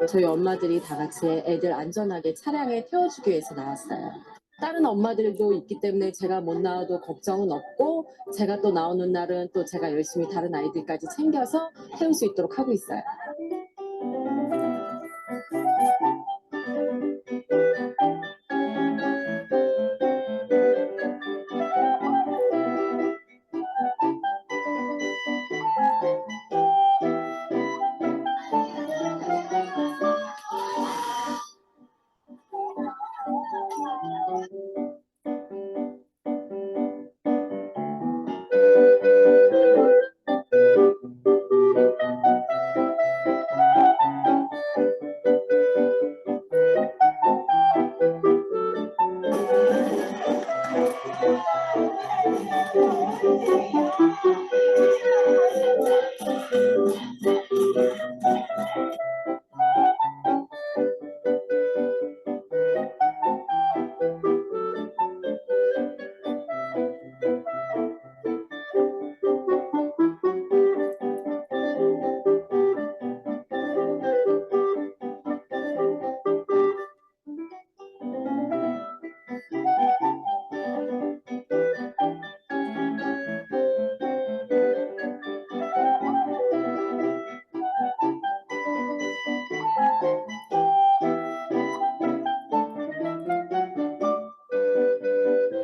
저희 엄마들이 다 같이 애들 안전하게 차량에 태워주기 위해서 나왔어요. 다른 엄마들도 있기 때문에 제가 못 나와도 걱정은 없고, 제가 또 나오는 날은 또 제가 열심히 다른 아이들까지 챙겨서 태울 수 있도록 하고 있어요.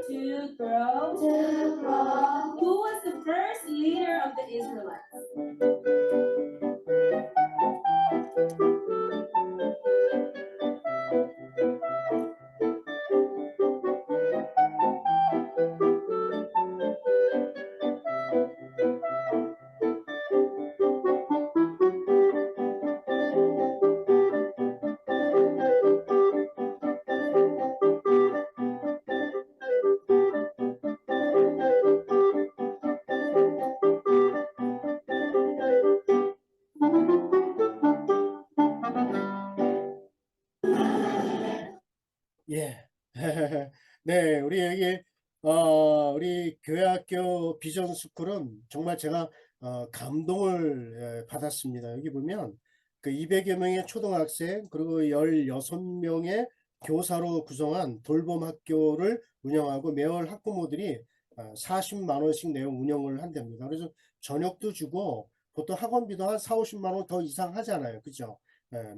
To grow. Who was the first leader of the Israelites? 예. 네, 우리 여기 우리 교회학교 비전스쿨은 정말 제가 감동을 받았습니다. 여기 보면 그 200여 명의 초등학생 그리고 16명의 교사로 구성한 돌봄 학교를 운영하고 매월 학부모들이 40만 원씩 내어 운영을 한답니다. 그래서 저녁도 주고 보통 학원비도 한 4, 50만 원 더 이상 하잖아요. 그죠?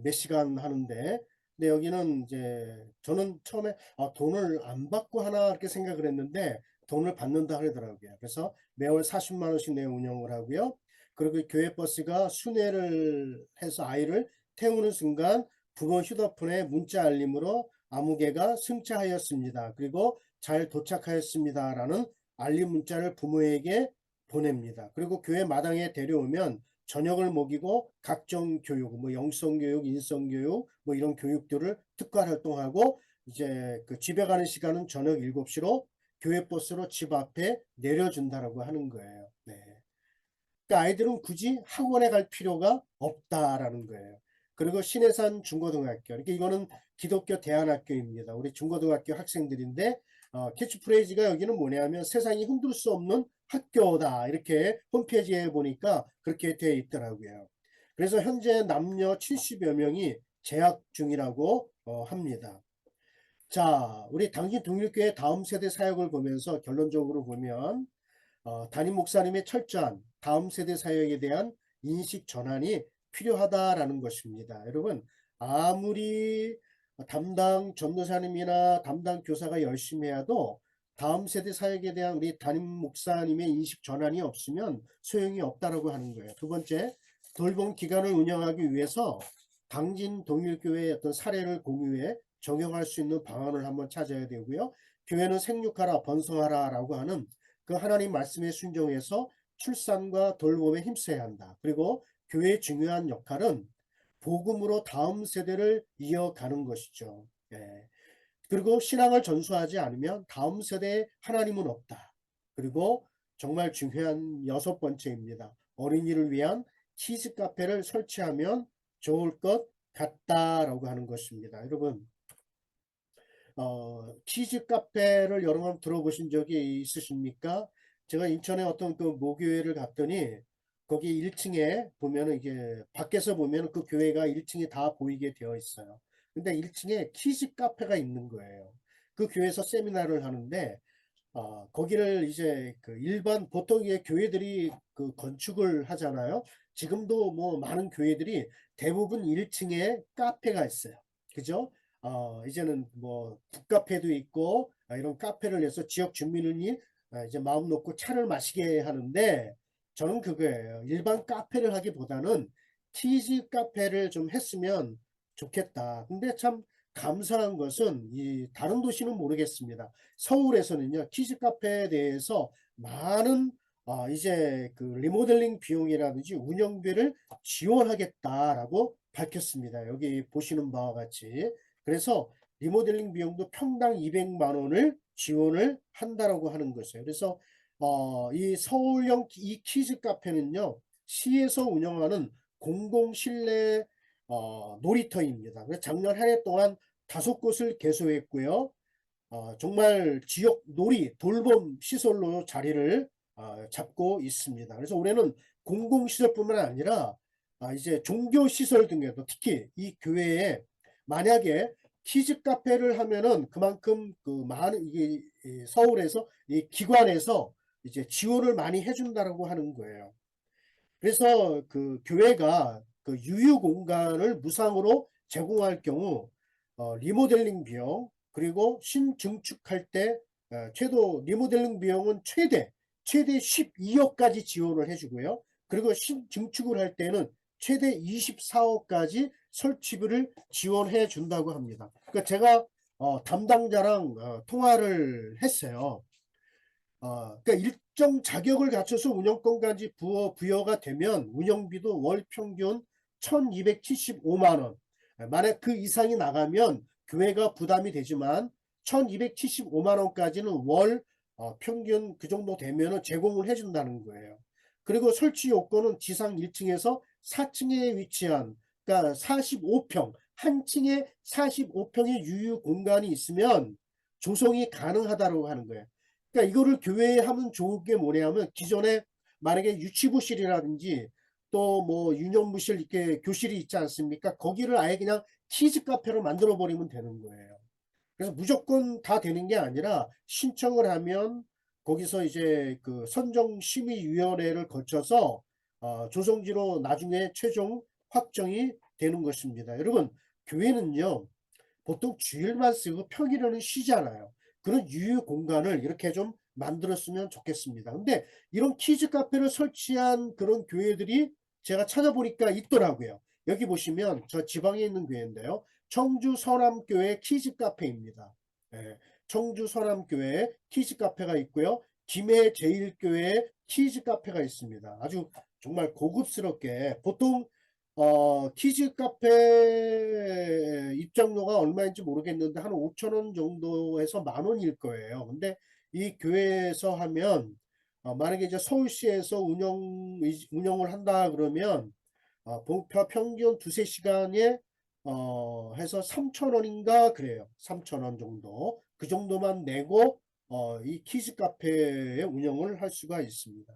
몇 시간 하는데. 근데 여기는 이제 저는 처음에 돈을 안 받고 하나 이렇게 생각을 했는데 돈을 받는다 하더라고요. 그래서 매월 40만 원씩 내어 운영을 하고요. 그리고 교회 버스가 순회를 해서 아이를 태우는 순간 부모 휴대폰에 문자 알림으로 아무개가 승차하였습니다. 그리고 잘 도착하였습니다. 라는 알림 문자를 부모에게 보냅니다. 그리고 교회 마당에 데려오면 저녁을 먹이고 각종 교육, 뭐 영성교육, 인성교육, 뭐 이런 교육들을 특화 활동하고 이제 그 집에 가는 시간은 저녁 7시로 교회 버스로 집 앞에 내려준다라고 하는 거예요. 네. 그러니까 아이들은 굳이 학원에 갈 필요가 없다라는 거예요. 그리고 신해산 중고등학교. 그러니까 이거는 기독교 대안학교입니다. 우리 중고등학교 학생들인데 캐치프레이즈가 여기는 뭐냐면 세상이 흔들 수 없는 학교다. 이렇게 홈페이지에 보니까 그렇게 되어 있더라고요. 그래서 현재 남녀 70여 명이 재학 중이라고 합니다. 자, 우리 당진 동일교회 다음 세대 사역을 보면서 결론적으로 보면 담임 목사님의 철저한 다음 세대 사역에 대한 인식 전환이 필요하다라는 것입니다. 여러분, 아무리 담당 전도사님이나 담당 교사가 열심히 해도 다음 세대 사역에 대한 우리 담임 목사님의 인식 전환이 없으면 소용이 없다라고 하는 거예요. 두 번째, 돌봄 기관을 운영하기 위해서 당진 동일교회의 어떤 사례를 공유해 적용할 수 있는 방안을 한번 찾아야 되고요. 교회는 생육하라 번성하라 라고 하는 그 하나님 말씀에 순종해서 출산과 돌봄에 힘써야 한다. 그리고 교회의 중요한 역할은 복음으로 다음 세대를 이어가는 것이죠. 예. 그리고 신앙을 전수하지 않으면 다음 세대에 하나님은 없다. 그리고 정말 중요한 6번째입니다. 어린이를 위한 키즈 카페를 설치하면 좋을 것 같다라고 하는 것입니다. 여러분, 키즈 카페를 여러 번 들어보신 적이 있으십니까? 제가 인천에 어떤 그 모교회를 갔더니 거기 1층에 보면은 이게 밖에서 보면은 그 교회가 1층에 다 보이게 되어 있어요. 근데 1층에 키즈 카페가 있는 거예요. 그 교회에서 세미나를 하는데 거기를 이제 그 일반 보통 의 교회들이 그 건축을 하잖아요. 지금도 뭐 많은 교회들이 대부분 1층에 카페가 있어요. 그죠? 이제는 뭐 북카페도 있고 이런 카페를 해서 지역 주민이 이제 마음 놓고 차를 마시게 하는데 저는 그거예요. 일반 카페를 하기보다는 키즈 카페를 좀 했으면 좋겠다. 근데 참 감사한 것은 이 다른 도시는 모르겠습니다. 서울에서는요, 키즈 카페에 대해서 많은 이제 그 리모델링 비용이라든지 운영비를 지원하겠다라고 밝혔습니다. 여기 보시는 바와 같이. 그래서 리모델링 비용도 평당 200만 원을 지원을 한다라고 하는 것이에요. 그래서 이 서울형 이 키즈 카페는요, 시에서 운영하는 공공 실내 놀이터입니다. 그래서 작년 한 해 동안 5곳을 개소했고요. 정말 지역 놀이 돌봄 시설로 자리를 잡고 있습니다. 그래서 올해는 공공시설뿐만 아니라 이제 종교시설 등에도 특히 이 교회에 만약에 키즈 카페를 하면은 그만큼 그 많은 이게 서울에서 이 기관에서 이제 지원을 많이 해준다라고 하는 거예요. 그래서 그 교회가 그 유휴 공간을 무상으로 제공할 경우 리모델링 비용 그리고 신증축할 때 최도 리모델링 비용은 최대 12억까지 지원을 해주고요. 그리고 신증축을 할 때는 최대 24억까지 설치비를 지원해 준다고 합니다. 그러니까 제가 담당자랑 통화를 했어요. 그러니까 일정 자격을 갖춰서 운영권까지 부여가 되면 운영비도 월 평균 1275만 원. 만약 그 이상이 나가면 교회가 부담이 되지만 1275만 원까지는 월 평균 그 정도 되면 제공을 해준다는 거예요. 그리고 설치 요건은 지상 1층에서 4층에 위치한 그러니까 45평, 한 층에 45평의 유휴 공간이 있으면 조성이 가능하다고 하는 거예요. 그러니까 이거를 교회에 하면 좋은 게 뭐냐면 기존에 만약에 유치부실이라든지 또 뭐 유년부실 이렇게 교실이 있지 않습니까? 거기를 아예 그냥 키즈 카페로 만들어 버리면 되는 거예요. 그래서 무조건 다 되는 게 아니라 신청을 하면 거기서 이제 그 선정심의위원회를 거쳐서 조성지로 나중에 최종 확정이 되는 것입니다. 여러분, 교회는요, 보통 주일만 쓰고 평일에는 쉬잖아요. 그런 유휴 공간을 이렇게 좀 만들었으면 좋겠습니다. 근데 이런 키즈 카페를 설치한 그런 교회들이 제가 찾아보니까 있더라고요. 여기 보시면 저 지방에 있는 교회인데요. 청주 서남교회 키즈 카페입니다. 예, 청주 서남교회 키즈 카페가 있고요. 김해 제일교회 키즈 카페가 있습니다. 아주 정말 고급스럽게 보통 키즈 카페 입장료가 얼마인지 모르겠는데 한 5,000원 정도에서 10,000원일 거예요. 근데 이 교회에서 하면 만약에 이제 서울시에서 운영을 한다 그러면 평균 두세 시간에 해서 3,000원인가 그래요. 3,000원 정도. 그 정도만 내고 이 키즈 카페의 운영을 할 수가 있습니다.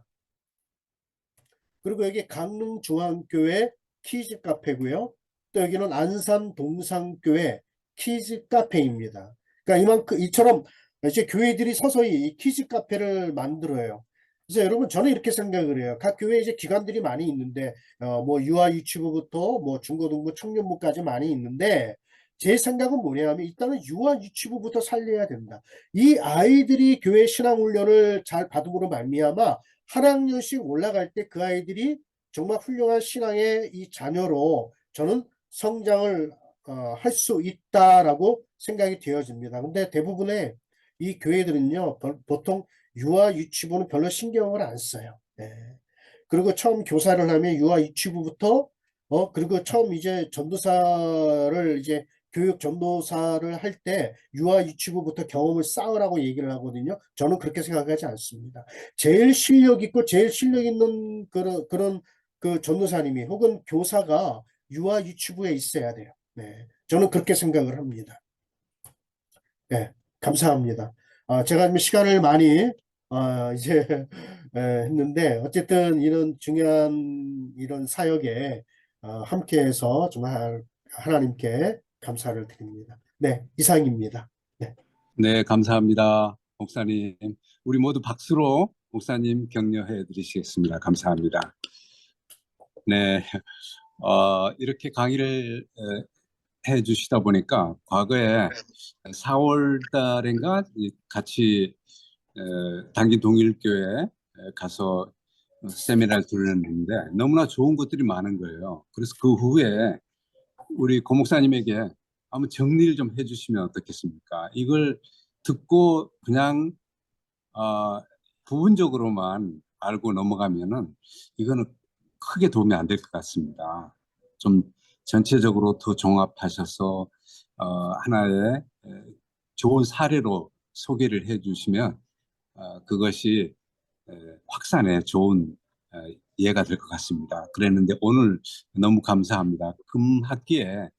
그리고 여기 강릉중앙교회 키즈 카페고요. 또 여기는 안산 동산교회 키즈 카페입니다. 그러니까 이만큼 이처럼 이제 교회들이 서서히 이 키즈 카페를 만들어요. 그래서 여러분 저는 이렇게 생각을 해요. 각 교회에 이제 기관들이 많이 있는데 뭐 유아 유치부부터 뭐 중고등부 청년부까지 많이 있는데 제 생각은 뭐냐면 일단은 유아 유치부부터 살려야 된다. 이 아이들이 교회 신앙훈련을 잘 받음으로 말미암아 한 학년씩 올라갈 때 그 아이들이 정말 훌륭한 신앙의 이 자녀로 저는 성장을 할 수 있다라고 생각이 되어집니다. 근데 대부분의 이 교회들은요, 보통 유아 유치부는 별로 신경을 안 써요. 네. 그리고 처음 교사를 하면 유아 유치부부터 그리고 처음 이제 전도사를 이제 교육 전도사를 할 때 유아 유치부부터 경험을 쌓으라고 얘기를 하거든요. 저는 그렇게 생각하지 않습니다. 제일 실력 있고 제일 실력 있는 그런 그 전도사님이 혹은 교사가 유아 유치부에 있어야 돼요. 네, 저는 그렇게 생각을 합니다. 네, 감사합니다. 제가 좀 시간을 많이 이제 했는데 어쨌든 이런 중요한 이런 사역에 함께해서 정말 하나님께 감사를 드립니다. 네, 이상입니다. 네. 네, 감사합니다. 목사님. 우리 모두 박수로 목사님 격려해 드리시겠습니다. 감사합니다. 네, 이렇게 강의를 해 주시다 보니까 과거에 4월 달인가 같이 당진 동일교회 가서 세미나를 들었는데 너무나 좋은 것들이 많은 거예요. 그래서 그 후에 우리 고 목사님에게 한번 정리를 좀 해주시면 어떻겠습니까? 이걸 듣고 그냥 부분적으로만 알고 넘어가면은 이거는 크게 도움이 안 될 것 같습니다. 좀 전체적으로 더 종합하셔서 하나의 좋은 사례로 소개를 해주시면 그것이 확산에 좋은 이해가 될 것 같습니다. 그랬는데 오늘 너무 감사합니다. 금학기에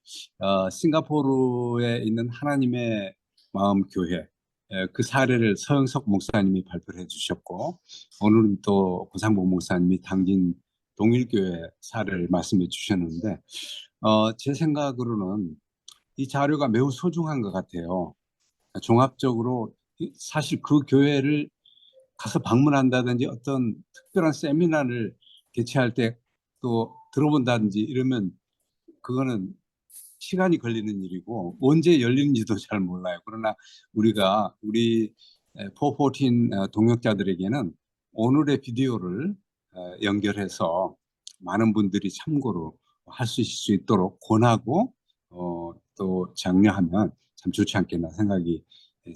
싱가포르에 있는 하나님의 마음 교회 그 사례를 서영석 목사님이 발표를 해주셨고 오늘은 또 고상복 목사님이 당진 동일교회 사례를 말씀해 주셨는데 제 생각으로는 이 자료가 매우 소중한 것 같아요. 종합적으로 사실 그 교회를 가서 방문한다든지 어떤 특별한 세미나를 개최할 때 또 들어본다든지 이러면 그거는 시간이 걸리는 일이고 언제 열리는지도 잘 몰라요. 그러나 우리 414 동역자들에게는 오늘의 비디오를 연결해서 많은 분들이 참고로 할 수 있을 수 있도록 권하고 또 장려하면 참 좋지 않겠나 생각이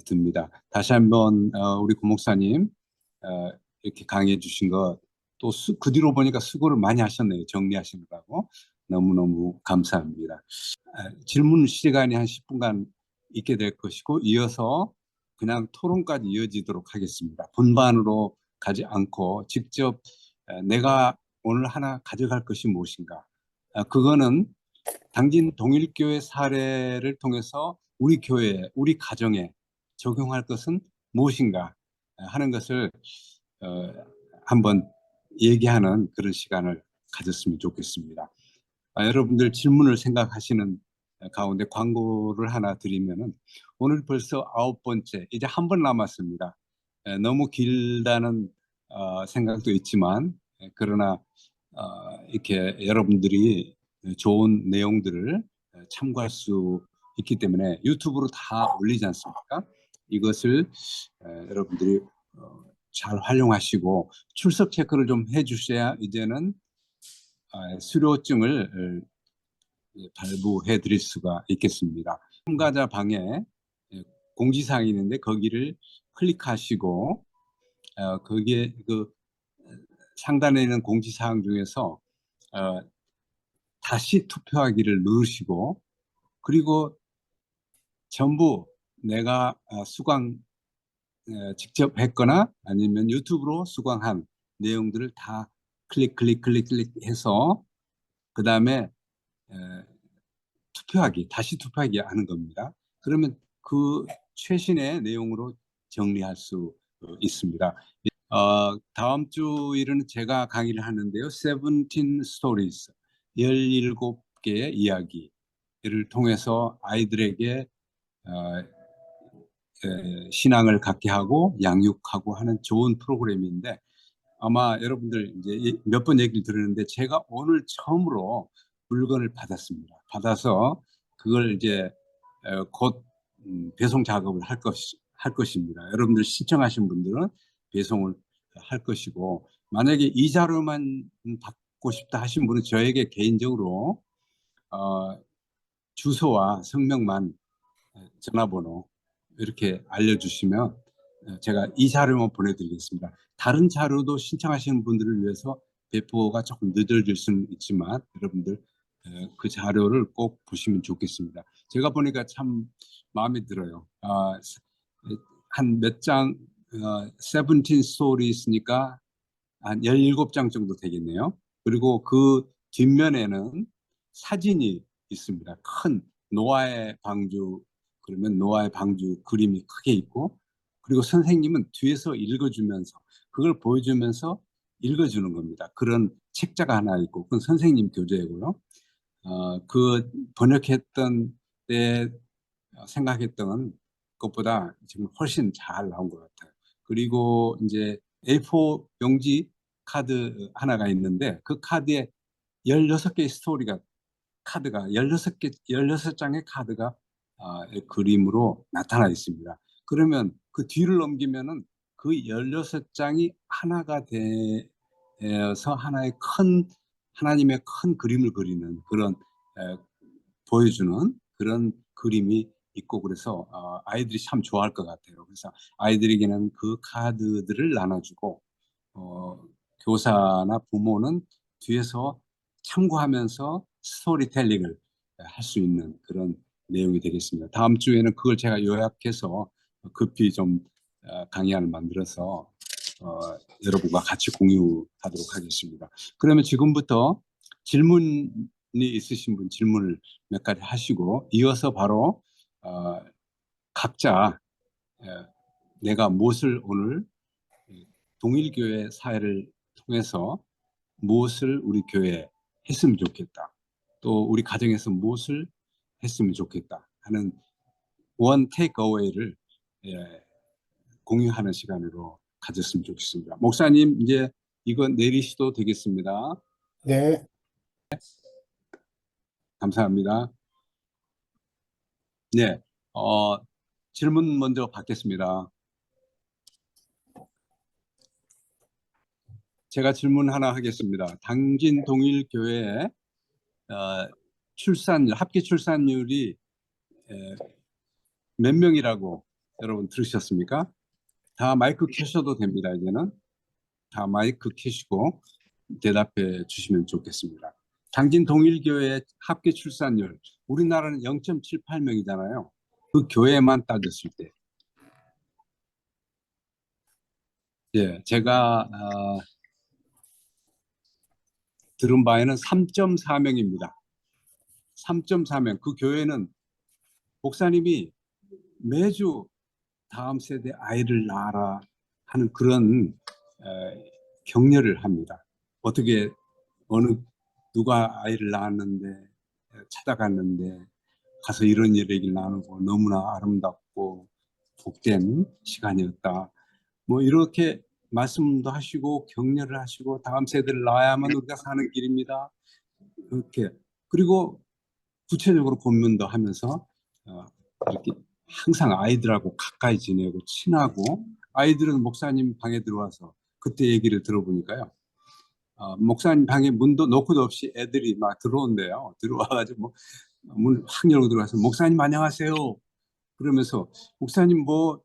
듭니다. 다시 한번 우리 고 목사님 이렇게 강의해 주신 것 또 그 뒤로 보니까 수고를 많이 하셨네요. 정리하시느라고 너무너무 감사합니다. 질문 시간이 한 10분간 있게 될 것이고 이어서 그냥 토론까지 이어지도록 하겠습니다. 분반으로 가지 않고 직접 내가 오늘 하나 가져갈 것이 무엇인가. 그거는 당진 동일교회 사례를 통해서 우리 교회에, 우리 가정에 적용할 것은 무엇인가 하는 것을 한번 얘기하는 그런 시간을 가졌으면 좋겠습니다. 여러분들 질문을 생각하시는 가운데 광고를 하나 드리면은 오늘 벌써 9번째, 이제 한 번 남았습니다. 너무 길다는 생각도 있지만 그러나 이렇게 여러분들이 좋은 내용들을 참고할 수 있기 때문에 유튜브로 다 올리지 않습니까? 이것을 여러분들이 잘 활용하시고 출석 체크를 좀 해주셔야 이제는 수료증을 발부해 드릴 수가 있겠습니다. 참가자 방에 공지사항이 있는데 거기를 클릭하시고 거기에 그 상단에 있는 공지사항 중에서 다시 투표하기를 누르시고 그리고 전부 내가 수강 직접 했거나 아니면 유튜브로 수강한 내용들을 다 클릭해서 그 다음에 다시 투표하기 하는 겁니다. 그러면 그 최신의 내용으로 정리할 수 있습니다. 다음 주 일은 제가 강의를 하는데요. 17 Stories, 17개의 이야기를 통해서 아이들에게 신앙을 갖게 하고 양육하고 하는 좋은 프로그램인데 아마 여러분들 이제 몇 번 얘기를 들었는데 제가 오늘 처음으로 물건을 받았습니다. 받아서 그걸 이제 곧 배송 작업을 할 것입니다. 여러분들 신청하신 분들은 배송을 할 것이고 만약에 이 자료만 받고 싶다 하신 분은 저에게 개인적으로 주소와 성명만 전화번호 이렇게 알려주시면 제가 이 자료만 보내드리겠습니다. 다른 자료도 신청하시는 분들을 위해서 배포가 조금 늦어질 수는 있지만 여러분들 그 자료를 꼭 보시면 좋겠습니다. 제가 보니까 참 마음에 들어요. 한 몇 장, 17 스토리 있으니까 한 17장 정도 되겠네요. 그리고 그 뒷면에는 사진이 있습니다. 큰 노아의 방주, 그러면 노아의 방주 그림이 크게 있고 그리고 선생님은 뒤에서 읽어주면서 그걸 보여주면서 읽어주는 겁니다. 그런 책자가 하나 있고 그건 선생님 교재고요. 그 번역했던 때 생각했던 것보다 지금 훨씬 잘 나온 것 같아요. 그리고 이제 A4 용지 카드 하나가 있는데 그 카드에 16개의 카드가 16장의 카드가 그림으로 나타나 있습니다. 그러면 그 뒤를 넘기면은 그 16장이 하나가 돼서 하나님의 큰 그림을 그리는 그런 보여주는 그런 그림이 있고 그래서 아이들이 참 좋아할 것 같아요. 그래서 아이들에게는 그 카드들을 나눠주고 교사나 부모는 뒤에서 참고하면서 스토리텔링을 할 수 있는 그런 내용이 되겠습니다. 다음 주에는 그걸 제가 요약해서 급히 좀 강의안을 만들어서 여러분과 같이 공유하도록 하겠습니다. 그러면 지금부터 질문이 있으신 분 질문을 몇 가지 하시고 이어서 바로 각자 내가 무엇을 오늘 동일교회 사회를 통해서 무엇을 우리 교회에 했으면 좋겠다. 또 우리 가정에서 무엇을 했으면 좋겠다 하는 원 테이크어웨이를 공유하는 시간으로 가졌으면 좋겠습니다. 목사님 이제 이거 내리셔도 되겠습니다. 네. 감사합니다. 네, 질문 먼저 받겠습니다. 제가 질문 하나 하겠습니다. 당진 동일교회 합계 출산율이 몇 명이라고 여러분 들으셨습니까? 다 마이크 켜셔도 됩니다. 이제는 다 마이크 켜시고 대답해 주시면 좋겠습니다. 당진 동일교회 합계 출산율 우리나라는 0.78명이잖아요. 그 교회만 따졌을 때. 예, 제가 들은 바에는 3.4명입니다. 3.4명. 그 교회는 목사님이 매주 다음 세대 아이를 낳아라 하는 그런 격려를 합니다. 어떻게 누가 아이를 낳았는데 찾아갔는데 가서 이런 얘기를 나누고 너무나 아름답고 복된 시간이었다. 뭐 이렇게 말씀도 하시고 격려를 하시고 다음 세대를 낳아야만 우리가 사는 길입니다. 이렇게 그리고 구체적으로 고민도 하면서 이렇게 항상 아이들하고 가까이 지내고 친하고 아이들은 목사님 방에 들어와서 그때 얘기를 들어보니까요. 목사님 방에 문도 노크도 없이 애들이 막 들어온대요. 들어와가지고 문 확 열고 들어와서 목사님 안녕하세요. 그러면서 목사님 뭐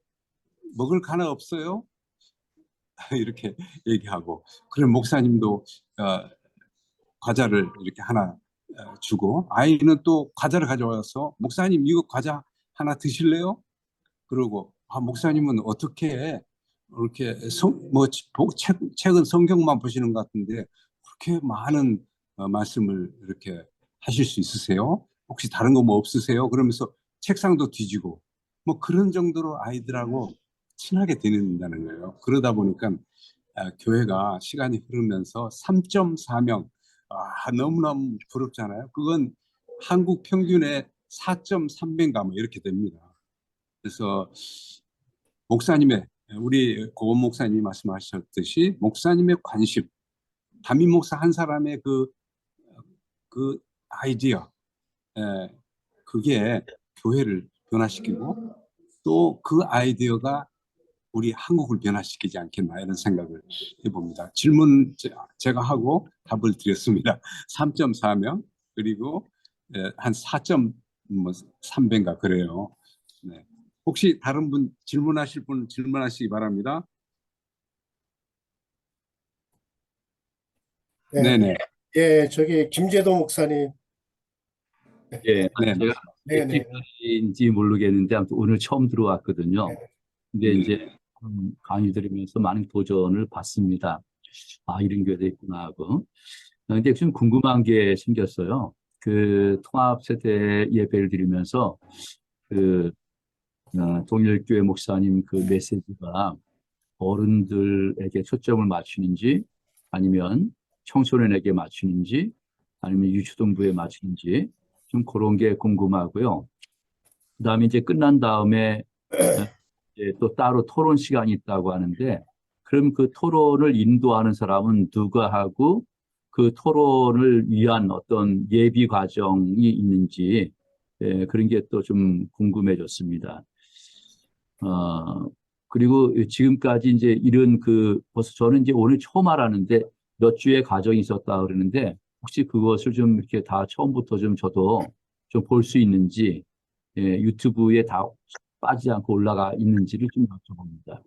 먹을 거 하나 없어요? 이렇게 얘기하고 그럼 목사님도 과자를 이렇게 하나 주고 아이는 또 과자를 가져와서 목사님 이거 과자 하나 드실래요? 그러고 목사님은 어떻게 이렇게 책은 성경만 보시는 것 같은데 그렇게 많은 말씀을 이렇게 하실 수 있으세요? 혹시 다른 거 뭐 없으세요? 그러면서 책상도 뒤지고 뭐 그런 정도로 아이들하고 친하게 지낸다는 거예요. 그러다 보니까 교회가 시간이 흐르면서 3.4명 너무너무 부럽잖아요. 그건 한국 평균의 4.3배인가 뭐 이렇게 됩니다. 그래서 목사님의 우리 고원 목사님이 말씀하셨듯이 목사님의 관심, 담임 목사 한 사람의 그 아이디어, 그게 교회를 변화시키고 또 그 아이디어가 우리 한국을 변화시키지 않겠나 이런 생각을 해봅니다. 질문 제가 하고 답을 드렸습니다. 3.4명 그리고 한 4.3배인가 그래요. 네. 혹시 다른 분 질문하실 분 질문하시기 바랍니다. 네. 네네. 예, 저기 김재동 목사님. 예, 네. 제가 네네. 액티브인지 모르겠는데 아무튼 오늘 처음 들어왔거든요. 근데 이제 강의 들으면서 많은 도전을 받습니다. 이런 교회도 있구나 하고. 근데 좀 궁금한 게 생겼어요. 그 통합 세대 예배를 드리면서 동일교회 목사님 그 메시지가 어른들에게 초점을 맞추는지 아니면 청소년에게 맞추는지 아니면 유초등부에 맞추는지 좀 그런 게 궁금하고요. 그다음에 이제 끝난 다음에 이제 또 따로 토론 시간이 있다고 하는데 그럼 그 토론을 인도하는 사람은 누가 하고 그 토론을 위한 어떤 예비 과정이 있는지 그런 게 또 좀 궁금해졌습니다. 그리고 지금까지 이제 이런 벌써 저는 이제 오늘 처음 알았는데 몇 주의 과정이 있었다 그러는데 혹시 그것을 좀 이렇게 다 처음부터 좀 저도 좀 볼 수 있는지 유튜브에 다 빠지지 않고 올라가 있는지를 좀 여쭤봅니다.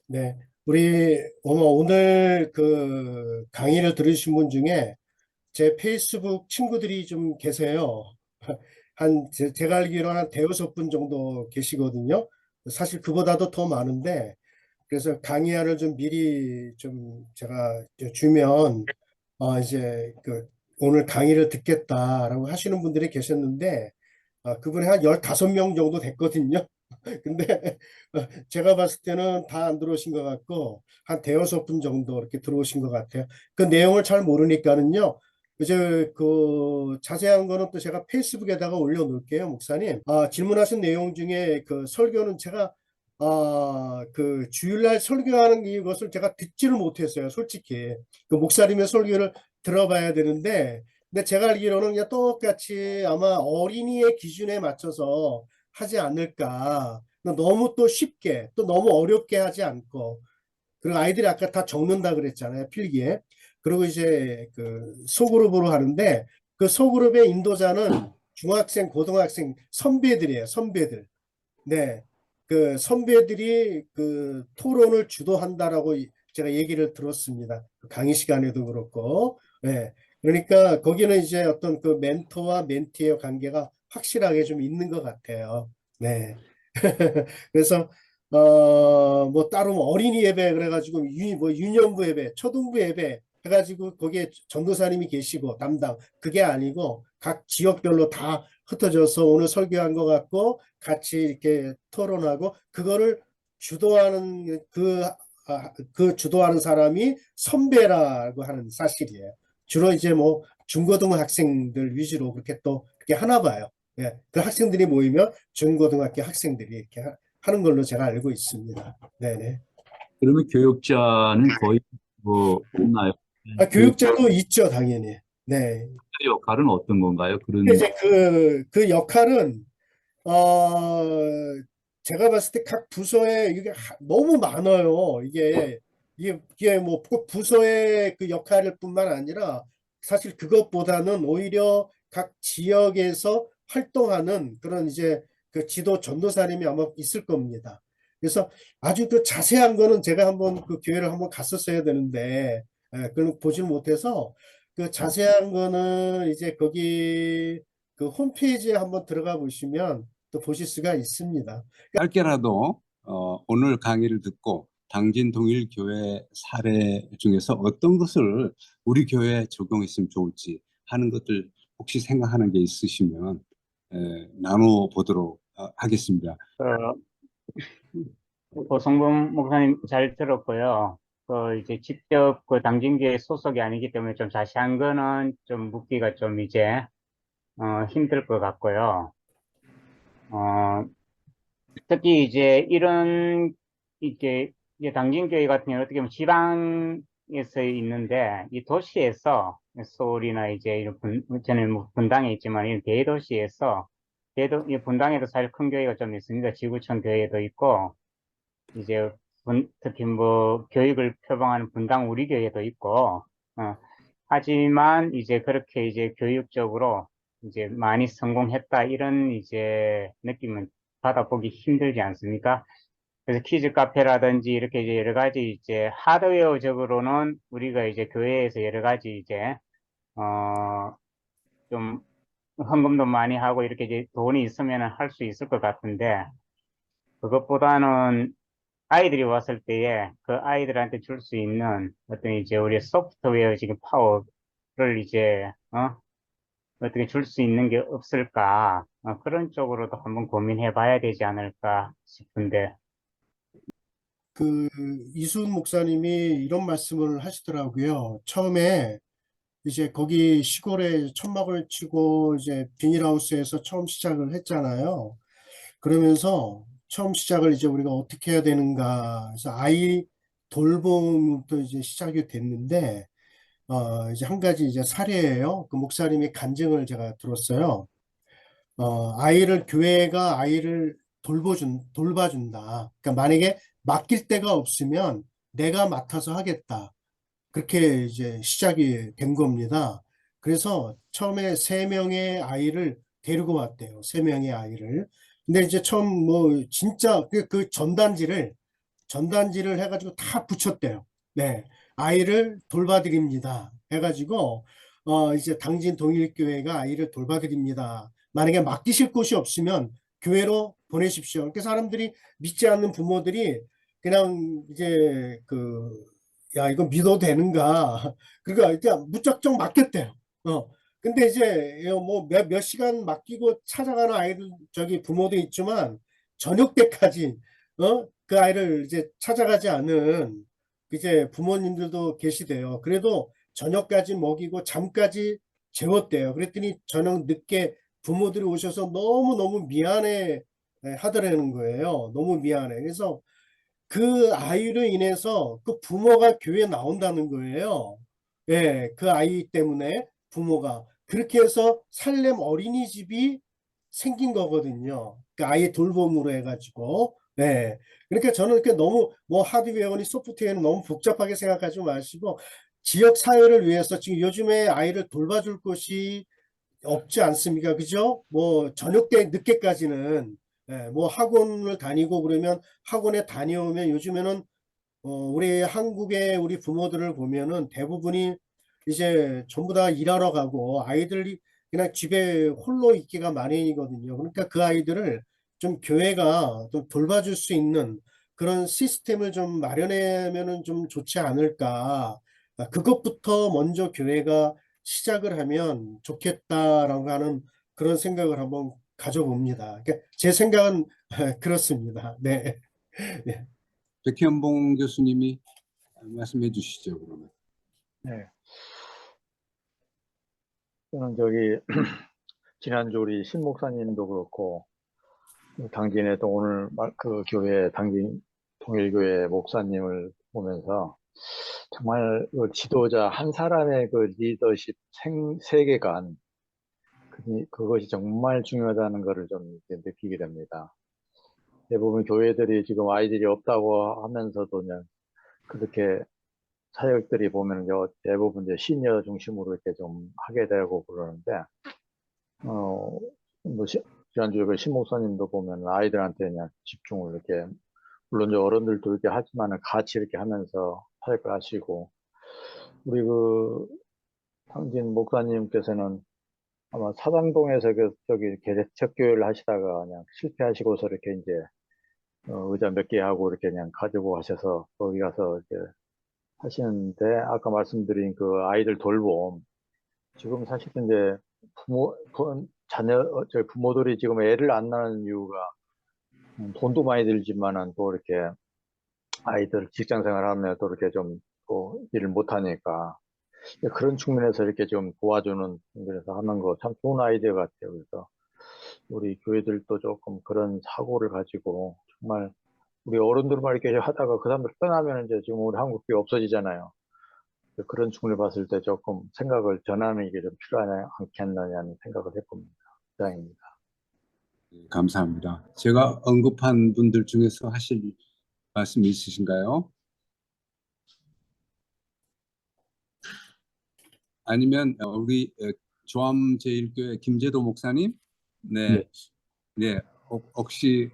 네. 우리 오늘 그 강의를 들으신 분 중에 제 페이스북 친구들이 좀 계세요. 제가 알기로는 한 대여섯 분 정도 계시거든요. 사실 그보다도 더 많은데, 그래서 강의안을 좀 미리 좀 제가 주면, 이제 오늘 강의를 듣겠다라고 하시는 분들이 계셨는데, 그분이 한 15명 정도 됐거든요. 근데 제가 봤을 때는 다 안 들어오신 것 같고 한 대여섯 분 정도 이렇게 들어오신 것 같아요. 그 내용을 잘 모르니까는요. 이제 그 자세한 거는 또 제가 페이스북에다가 올려놓을게요, 목사님. 질문하신 내용 중에 그 설교는 제가 그 주일날 설교하는 이것을 제가 듣지를 못했어요, 솔직히. 그 목사님의 설교를 들어봐야 되는데, 근데 제가 알기로는 그냥 똑같이 아마 어린이의 기준에 맞춰서 하지 않을까. 너무 또 쉽게, 또 너무 어렵게 하지 않고. 그리고 아이들이 아까 다 적는다 그랬잖아요, 필기에. 그리고 이제 그 소그룹으로 하는데, 그 소그룹의 인도자는 중학생, 고등학생 선배들이에요, 선배들. 네. 그 선배들이 그 토론을 주도한다라고 제가 얘기를 들었습니다. 강의 시간에도 그렇고. 네. 그러니까 거기는 이제 어떤 그 멘토와 멘티의 관계가 확실하게 좀 있는 것 같아요. 네. 그래서 뭐 따로 뭐 어린이 예배 그래가지고 뭐 유년부 예배, 초등부 예배 해가지고 거기에 전도사님이 계시고 담당 그게 아니고 각 지역별로 다 흩어져서 오늘 설교한 것 같고 같이 이렇게 토론하고 그거를 주도하는 그 주도하는 사람이 선배라고 하는 사실이에요. 주로 이제 뭐 중고등학생들 위주로 그렇게 또 그렇게 하나 봐요. 예, 그 학생들이 모이면 중고등학교 학생들이 이렇게 하는 걸로 제가 알고 있습니다. 네네. 그러면 교육자는 거의 뭐 없나요? 아, 교육자 교육자도 있죠, 당연히. 네. 역할은 어떤 건가요? 그런 근데 이제 그 역할은, 어, 제가 봤을 때 각 부서에 이게 너무 많아요. 이게 뭐 꼭 부서의 그 역할일 뿐만 아니라 사실 그것보다는 오히려 각 지역에서 활동하는 그런 이제 그 지도 전도사님이 아마 있을 겁니다. 그래서 아주 그 자세한 거는 제가 한번 그 교회를 한번 갔었어야 되는데, 그걸 보질 못해서 그 자세한 거는 이제 거기 그 홈페이지에 한번 들어가 보시면 또 보실 수가 있습니다. 짧게라도 오늘 강의를 듣고 당진동일교회 사례 중에서 어떤 것을 우리 교회에 적용했으면 좋을지 하는 것들 혹시 생각하는 게 있으시면 나눠보도록 하겠습니다. 고성범 목사님 잘 들었고요. 이제 직접 그 당진교회 소속이 아니기 때문에 좀 자세한 거는 좀 묻기가 좀 이제 힘들 것 같고요. 특히 이제 이게 당진교회 같은 경우는 어떻게 보면 지방에서 있는데 이 도시에서 서울이나 이제 이런 저는 뭐 분당에 있지만 이런 대도시에서 이 분당에도 사실 큰 교회가 좀 있습니다. 지구촌 교회도 있고 이제 특히 뭐 교육을 표방하는 분당 우리 교회도 있고 하지만 이제 그렇게 이제 교육적으로 이제 많이 성공했다 이런 이제 느낌은 받아보기 힘들지 않습니까? 그래서 키즈 카페라든지 이렇게 이제 여러 가지 이제 하드웨어적으로는 우리가 이제 교회에서 여러 가지 이제 좀 헌금도 많이 하고 이렇게 이제 돈이 있으면 할 수 있을 것 같은데 그것보다는 아이들이 왔을 때에 그 아이들한테 줄 수 있는 어떤 이제 우리 소프트웨어 지금 파워를 이제 어떻게 줄 수 있는 게 없을까 그런 쪽으로도 한번 고민해 봐야 되지 않을까 싶은데 그 이순 목사님이 이런 말씀을 하시더라고요. 처음에 이제 거기 시골에 천막을 치고 이제 비닐하우스에서 처음 시작을 했잖아요. 그러면서 처음 시작을 이제 우리가 어떻게 해야 되는가 해서 아이 돌봄부터 이제 시작이 됐는데 이제 한 가지 이제 사례예요. 그 목사님의 간증을 제가 들었어요. 교회가 아이를 돌봐준다. 그러니까 만약에 맡길 데가 없으면 내가 맡아서 하겠다. 그렇게 이제 시작이 된 겁니다. 그래서 처음에 3명의 아이를 데리고 왔대요. 3명의 아이를. 근데 이제 처음 뭐 진짜 그 전단지를 해가지고 다 붙였대요. 네. 아이를 돌봐드립니다. 해가지고, 이제 당진 동일교회가 아이를 돌봐드립니다. 만약에 맡기실 곳이 없으면 교회로 보내십시오. 그러니까 사람들이 믿지 않는 부모들이 그냥 이제 야, 이거 믿어도 되는가. 그러니까 그냥 무작정 맡겼대요. 근데 이제 뭐 몇 시간 맡기고 찾아가는 아이들, 부모도 있지만 저녁 때까지, 그 아이를 이제 찾아가지 않은 이제 부모님들도 계시대요. 그래도 저녁까지 먹이고 잠까지 재웠대요. 그랬더니 저녁 늦게 부모들이 오셔서 너무너무 미안해 하더라는 거예요. 너무 미안해. 그래서 그 아이로 인해서 그 부모가 교회에 나온다는 거예요. 예, 그 아이 때문에 부모가. 그렇게 해서 살렘 어린이집이 생긴 거거든요. 그 아이 돌봄으로 해가지고. 예. 그러니까 저는 이렇게 너무 뭐 하드웨어니 소프트웨어는 너무 복잡하게 생각하지 마시고 지역 사회를 위해서 지금 요즘에 아이를 돌봐줄 곳이 없지 않습니까? 그죠? 뭐 저녁 때 늦게까지는 뭐 학원을 다니고 그러면 학원에 다녀오면 요즘에는 우리 한국의 우리 부모들을 보면은 대부분이 이제 전부 다 일하러 가고 아이들이 그냥 집에 홀로 있기가 마련이거든요. 그러니까 그 아이들을 좀 교회가 좀 돌봐줄 수 있는 그런 시스템을 좀 마련하면은 좀 좋지 않을까. 그것부터 먼저 교회가 시작을 하면 좋겠다라고 하는 그런 생각을 한번 가져봅니다. 그러니까 제 생각은 그렇습니다. 네. 네. 백현봉 교수님이 말씀해 주시죠, 그러면. 네. 저는 저기 지난주 우리 신 목사님도 그렇고 당진의 또 오늘 그 교회 당진 통일교회 목사님을 보면서 정말 그 지도자 한 사람의 그 리더십 세계관 그것이 정말 중요하다는 것을 좀 이렇게 느끼게 됩니다. 대부분 교회들이 지금 아이들이 없다고 하면서도 그냥 그렇게 사역들이 보면 대부분 이제 시니어 중심으로 이렇게 좀 하게 되고 그러는데 뭐 지난주에 그 신목사님도 보면 아이들한테 그냥 집중을 이렇게 물론 이제 어른들도 이렇게 하지만은 같이 이렇게 하면서 사역을 하시고 우리 그 당진 목사님께서는 아마 사당동에서 저기 개척교회를 하시다가 그냥 실패하시고서 이렇게 이제 의자 몇 개 하고 이렇게 그냥 가지고 가셔서 거기 가서 이렇게 하시는데 아까 말씀드린 그 아이들 돌봄 지금 사실은 이제 저희 부모들이 지금 애를 안 낳는 이유가 돈도 많이 들지만은 또 이렇게 아이들 직장 생활하면 또 이렇게 좀 또 일을 못 하니까 그런 측면에서 이렇게 좀 도와주는 측면에서 하는 거 참 좋은 아이디어 같아요. 그래서 우리 교회들도 조금 그런 사고를 가지고 정말 우리 어른들만 이렇게 하다가 그 사람들 떠나면 이제 지금 우리 한국 교회 없어지잖아요. 그런 측면을 봤을 때 조금 생각을 전하는 게 좀 필요하지 않겠느냐는 생각을 해봅니다. 이상입니다. 감사합니다. 제가 언급한 분들 중에서 하실 말씀이 있으신가요? 아니면 우리 조암제일교회 김재도 목사님, 네, 네, 혹시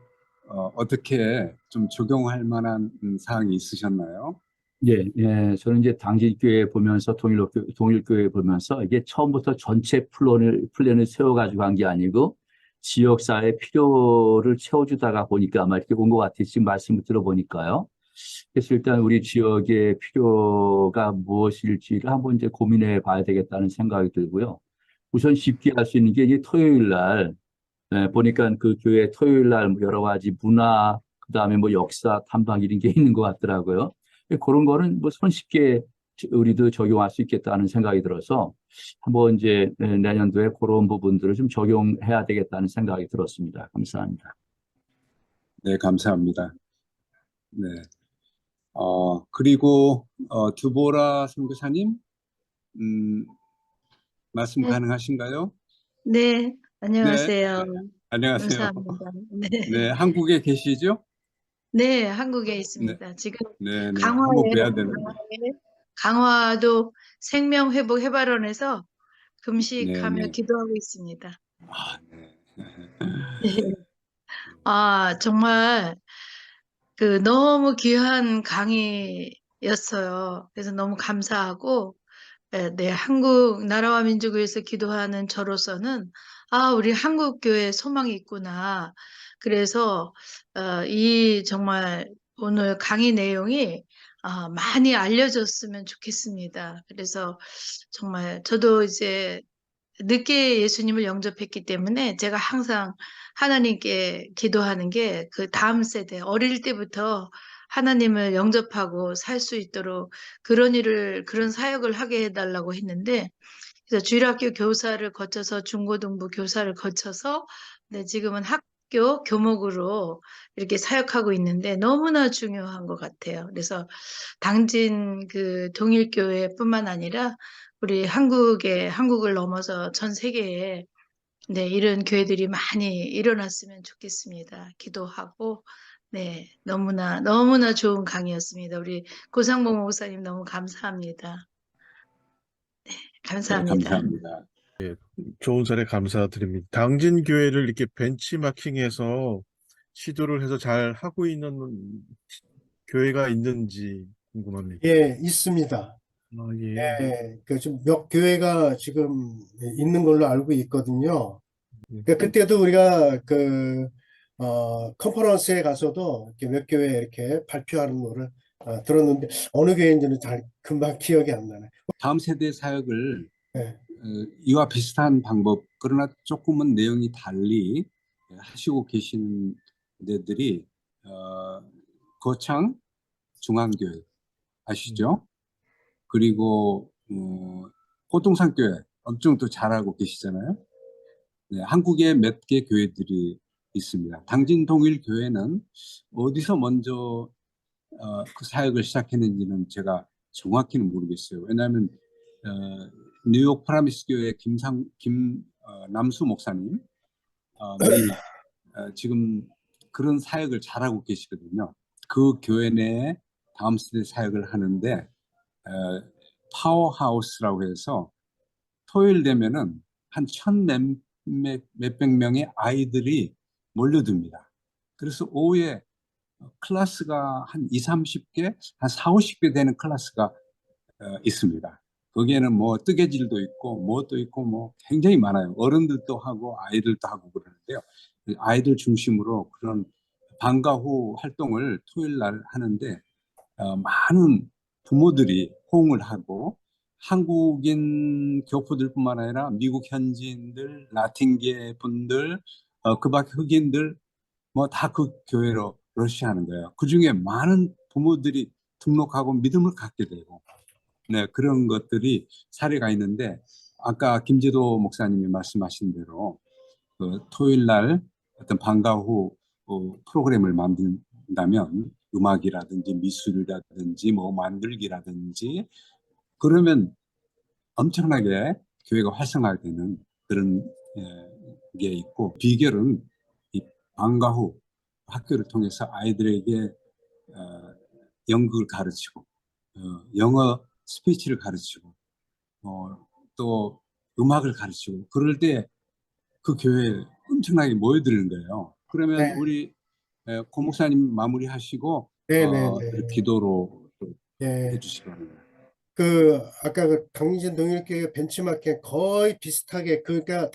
어떻게 좀 적용할 만한 사항이 있으셨나요? 예, 저는 이제 당진교회 보면서 동일교회 보면서 이게 처음부터 전체 플랜을 세워가지고 한 게 아니고 지역사회 필요를 채워주다가 보니까 아마 이렇게 온 것 같아요. 지금 말씀을 들어보니까요. 그래서 일단 우리 지역의 필요가 무엇일지를 한번 이제 고민해 봐야 되겠다는 생각이 들고요. 우선 쉽게 할 수 있는 게 이제 토요일 날, 보니까 그 교회 토요일 날 여러 가지 문화, 그 다음에 뭐 역사 탐방 이런 게 있는 것 같더라고요. 그런 거는 뭐 손쉽게 우리도 적용할 수 있겠다는 생각이 들어서 한번 이제 내년도에 그런 부분들을 좀 적용해야 되겠다는 생각이 들었습니다. 감사합니다. 네, 감사합니다. 네. 그리고 두보라 선교사님, 말씀 네. 가능하신가요? 네, 안녕하세요. 안녕하세요. 감사합니다. 네, 한국에 계시죠? 네, 한국에 네, 있습니다. 지금 네, 네. 한번 뵈야 되는데. 강화도 생명회복해발원에서 네, 금식하며 네. 기도하고 있습니다. 아, 네. 정말 너무 귀한 강의였어요. 그래서 너무 감사하고, 네, 한국 나라와 민족을 위해서 기도하는 저로서는 우리 한국 교회에 소망이 있구나. 그래서 이 정말 오늘 강의 내용이 많이 알려졌으면 좋겠습니다. 그래서 정말 저도 이제 늦게 예수님을 영접했기 때문에 제가 항상 하나님께 기도하는 게 그 다음 세대, 어릴 때부터 하나님을 영접하고 살 수 있도록 그런 사역을 하게 해달라고 했는데, 그래서 주일학교 교사를 거쳐서 중고등부 교사를 거쳐서 네, 지금은 학교 교목으로 이렇게 사역하고 있는데 너무나 중요한 것 같아요. 그래서 당진 그 동일교회뿐만 아니라 우리 한국을 넘어서 전 세계에 네, 이런 교회들이 많이 일어났으면 좋겠습니다. 기도하고 네, 너무나 좋은 강의였습니다. 우리 고상봉 목사님 너무 감사합니다. 네, 네, 감사합니다. 감사합니다. 좋은 사례 감사드립니다. 당진 교회를 이렇게 벤치마킹해서 시도를 해서 잘 하고 있는 교회가 있는지 궁금합니다. 예, 있습니다. 예. 지금 몇 교회가 지금 있는 걸로 알고 있거든요. 예. 그때도 우리가 컨퍼런스에 가서도 이렇게 몇 교회 이렇게 발표하는 거를 들었는데 어느 교회인지는 금방 기억이 안 나네. 다음 세대 사역을 예. 이와 비슷한 방법, 그러나 조금은 내용이 달리 하시고 계신 데들이 거창 중앙교회 아시죠? 그리고 호동산교회 엄청 또 잘하고 계시잖아요. 네, 한국에 몇 개 교회들이 있습니다. 당진동일교회는 어디서 먼저 그 사역을 시작했는지는 제가 정확히는 모르겠어요. 왜냐하면 뉴욕 프라미스 교회 남수 목사님 지금 그런 사역을 잘하고 계시거든요. 그 교회 내에 다음 세대 사역을 하는데 파워하우스라고 해서 토요일 되면은 한 몇백 명의 아이들이 몰려듭니다. 그래서 오후에 클래스가 한 20, 30개, 한 4, 50개 되는 클래스가 있습니다. 거기에는 뭐 뜨개질도 있고 뭐도 있고 뭐 굉장히 많아요. 어른들도 하고 아이들도 하고 그러는데요. 아이들 중심으로 그런 방과 후 활동을 토요일 날 하는데 많은 부모들이 호응을 하고 한국인 교포들뿐만 아니라 미국 현지인들, 라틴계 분들, 그 밖에 흑인들 뭐 다 그 교회로 러시하는 거예요. 그 중에 많은 부모들이 등록하고 믿음을 갖게 되고, 네, 그런 것들이 사례가 있는데, 아까 김재도 목사님이 말씀하신 대로 그 토요일 날 어떤 방과 후 프로그램을 만든다면 음악이라든지 미술이라든지 뭐 만들기라든지 그러면 엄청나게 교회가 활성화되는 그런 게 있고, 비결은 이 방과 후 학교를 통해서 아이들에게 연극을 가르치고 영어 스피치를 가르치고 또 음악을 가르치고 그럴 때 그 교회에 엄청나게 모여드는 거예요. 그러면 네. 우리 고 목사님 마무리하시고 네네네. 기도로 예. 해주시기 바랍니다. 아까 그 당진 동일교회 벤치마킹 거의 비슷하게, 그러니까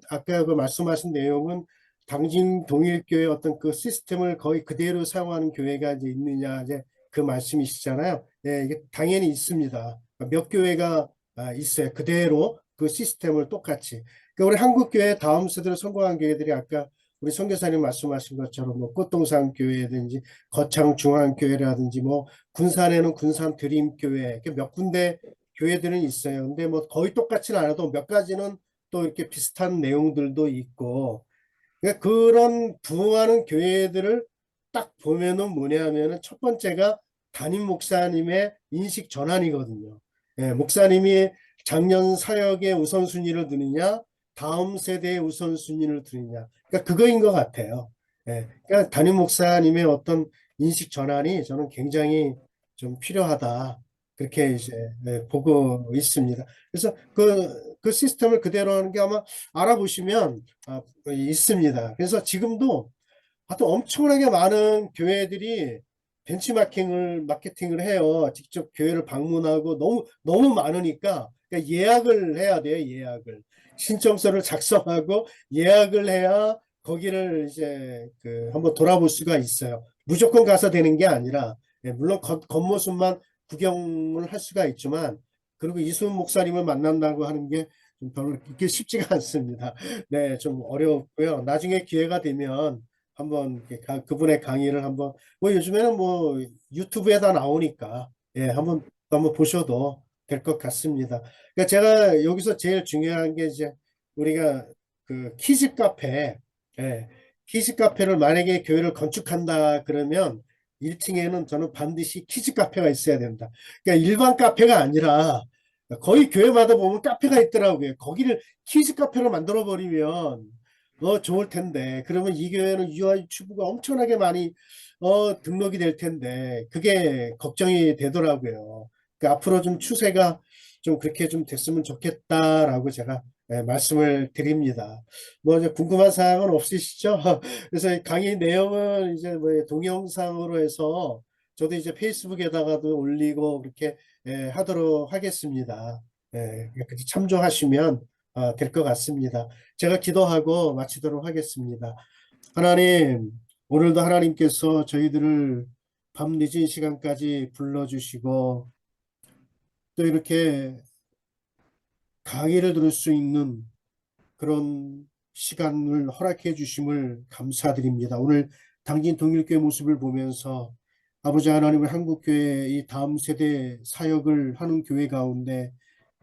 아까 그 말씀하신 내용은 당진 동일교회 어떤 그 시스템을 거의 그대로 사용하는 교회가 이제 있느냐, 이제 그 말씀이시잖아요. 예, 이게 당연히 있습니다. 몇 교회가 있어요. 그대로 그 시스템을 똑같이. 그러니까 우리 한국교회 다음 세대로 성공한 교회들이 아까 우리 선교사님 말씀하신 것처럼 뭐 꽃동산 교회든지 거창중앙교회라든지 뭐 군산에는 군산 드림교회 이렇게 몇 군데 교회들은 있어요. 근데 뭐 거의 똑같지는 않아도 몇 가지는 또 이렇게 비슷한 내용들도 있고, 그러니까 그런 부흥하는 교회들을 딱 보면은 뭐냐 하면은 첫 번째가 담임 목사님의 인식 전환이거든요. 예, 목사님이 작년 사역의 우선순위를 두느냐, 다음 세대의 우선순위를 두느냐. 그러니까 그거인 것 같아요. 예, 그러니까 담임 목사님의 어떤 인식 전환이 저는 굉장히 좀 필요하다. 그렇게 이제 보고 있습니다. 그래서 그 시스템을 그대로 하는 게 아마 알아보시면 있습니다. 그래서 지금도 하여튼 엄청나게 많은 교회들이 마케팅을 해요. 직접 교회를 방문하고 너무 많으니까 그러니까 예약을 해야 돼요. 예약을. 신청서를 작성하고 예약을 해야 거기를 이제 한번 돌아볼 수가 있어요. 무조건 가서 되는 게 아니라, 물론 겉모습만 구경을 할 수가 있지만, 그리고 이수훈 목사님을 만난다고 하는 게 별로 그렇게 쉽지가 않습니다. 네, 좀 어렵고요. 나중에 기회가 되면 한번 그분의 강의를 한번, 뭐 요즘에는 뭐 유튜브에 다 나오니까 한번 보셔도 될 것 같습니다. 그러니까 제가 여기서 제일 중요한 게 이제 우리가 그 키즈 카페, 키즈 카페를 만약에 교회를 건축한다 그러면 1층에는 저는 반드시 키즈 카페가 있어야 된다. 그러니까 일반 카페가 아니라 거의 교회마다 보면 카페가 있더라고요. 거기를 키즈 카페로 만들어 버리면 좋을 텐데, 그러면 이 교회는 유아유치부가 엄청나게 많이 등록이 될 텐데 그게 걱정이 되더라고요. 그러니까 앞으로 좀 추세가 좀 그렇게 좀 됐으면 좋겠다라고 제가 말씀을 드립니다. 뭐 이제 궁금한 사항은 없으시죠? 그래서 이 강의 내용은 이제 뭐 동영상으로 해서 저도 이제 페이스북에다가도 올리고 그렇게 하도록 하겠습니다. 그렇게 참조하시면 될 것 같습니다. 제가 기도하고 마치도록 하겠습니다. 하나님, 오늘도 하나님께서 저희들을 밤 늦은 시간까지 불러주시고 또 이렇게 강의를 들을 수 있는 그런 시간을 허락해 주심을 감사드립니다. 오늘 당진 동일교회 모습을 보면서 아버지 하나님의 한국교회 이 다음 세대 사역을 하는 교회 가운데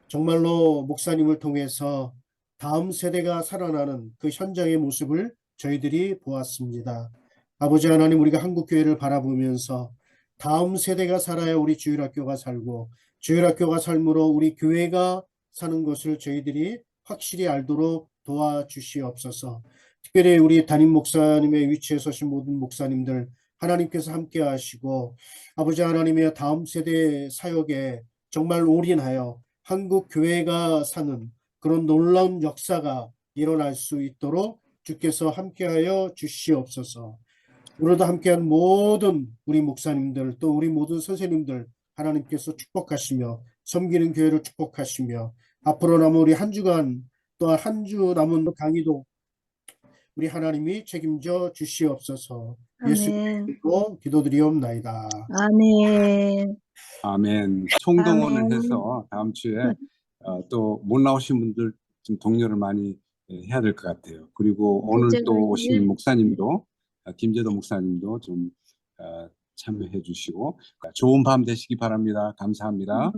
정말로 목사님을 통해서 다음 세대가 살아나는 그 현장의 모습을 저희들이 보았습니다. 아버지 하나님, 우리가 한국교회를 바라보면서 다음 세대가 살아야 우리 주일학교가 살고 주일학교가 삶으로 우리 교회가 사는 것을 저희들이 확실히 알도록 도와주시옵소서. 특별히 우리 담임 목사님의 위치에 서신 모든 목사님들 하나님께서 함께 하시고 아버지 하나님의 다음 세대 사역에 정말 올인하여 한국 교회가 사는 그런 놀라운 역사가 일어날 수 있도록 주께서 함께하여 주시옵소서. 오늘도 함께한 모든 우리 목사님들 또 우리 모든 선생님들 하나님께서 축복하시며 섬기는 교회를 축복하시며 앞으로 남은 우리 한 주간 또한 한 주 남은 강의도 우리 하나님이 책임져 주시옵소서. 예수 아멘. 그리스도로 기도드리옵나이다. 아멘. 아멘. 총동원을 아멘. 해서 다음 주에 또 못 나오신 분들 좀 독려를 많이 해야 될 것 같아요. 그리고 오늘 또 오신 목사님도 김재도 목사님도 좀 참여해 주시고 좋은 밤 되시기 바랍니다. 감사합니다.